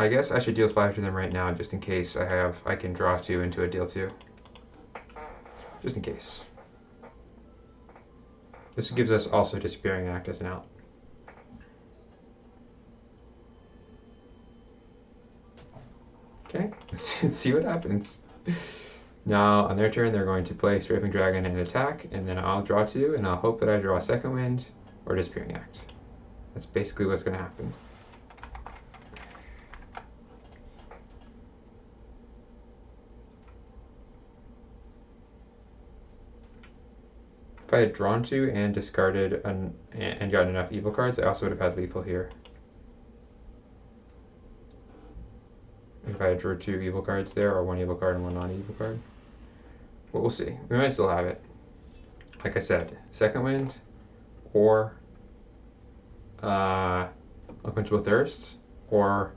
I guess I should deal 5 to them right now, just in case I can draw 2 into a deal 2. Just in case. This gives us also Disappearing Act as an out. Okay, let's see what happens. Now, on their turn, they're going to play Strafing Dragon and attack, and then I'll draw 2, and I'll hope that I draw a Second Wind or Disappearing Act. That's basically what's going to happen. If I had drawn 2 and discarded and gotten enough evil cards, I also would have had lethal here. If I had drew 2 evil cards there, or 1 evil card and 1 non-evil card. But we'll see. We might still have it. Like I said, Second Wind or Unquenchable Thirst, or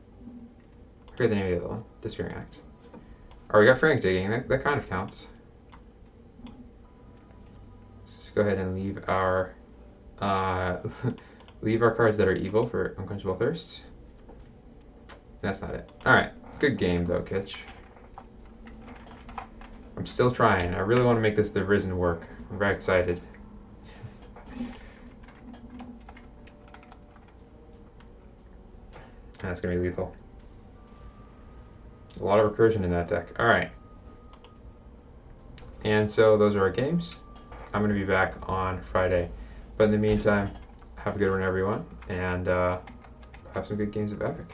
I forget the name of the other one, Disappearing Act. Or we got Frantic Digging, that kind of counts. Let's just go ahead and leave our leave our cards that are evil for Unquenchable Thirst. That's not it. Alright, good game though, Kitch. I'm still trying. I really want to make this the Risen work. I'm very excited. That's going to be lethal. A lot of recursion in that deck. Alright. And so those are our games. I'm going to be back on Friday. But in the meantime, have a good one, everyone. And have some good games of Epic.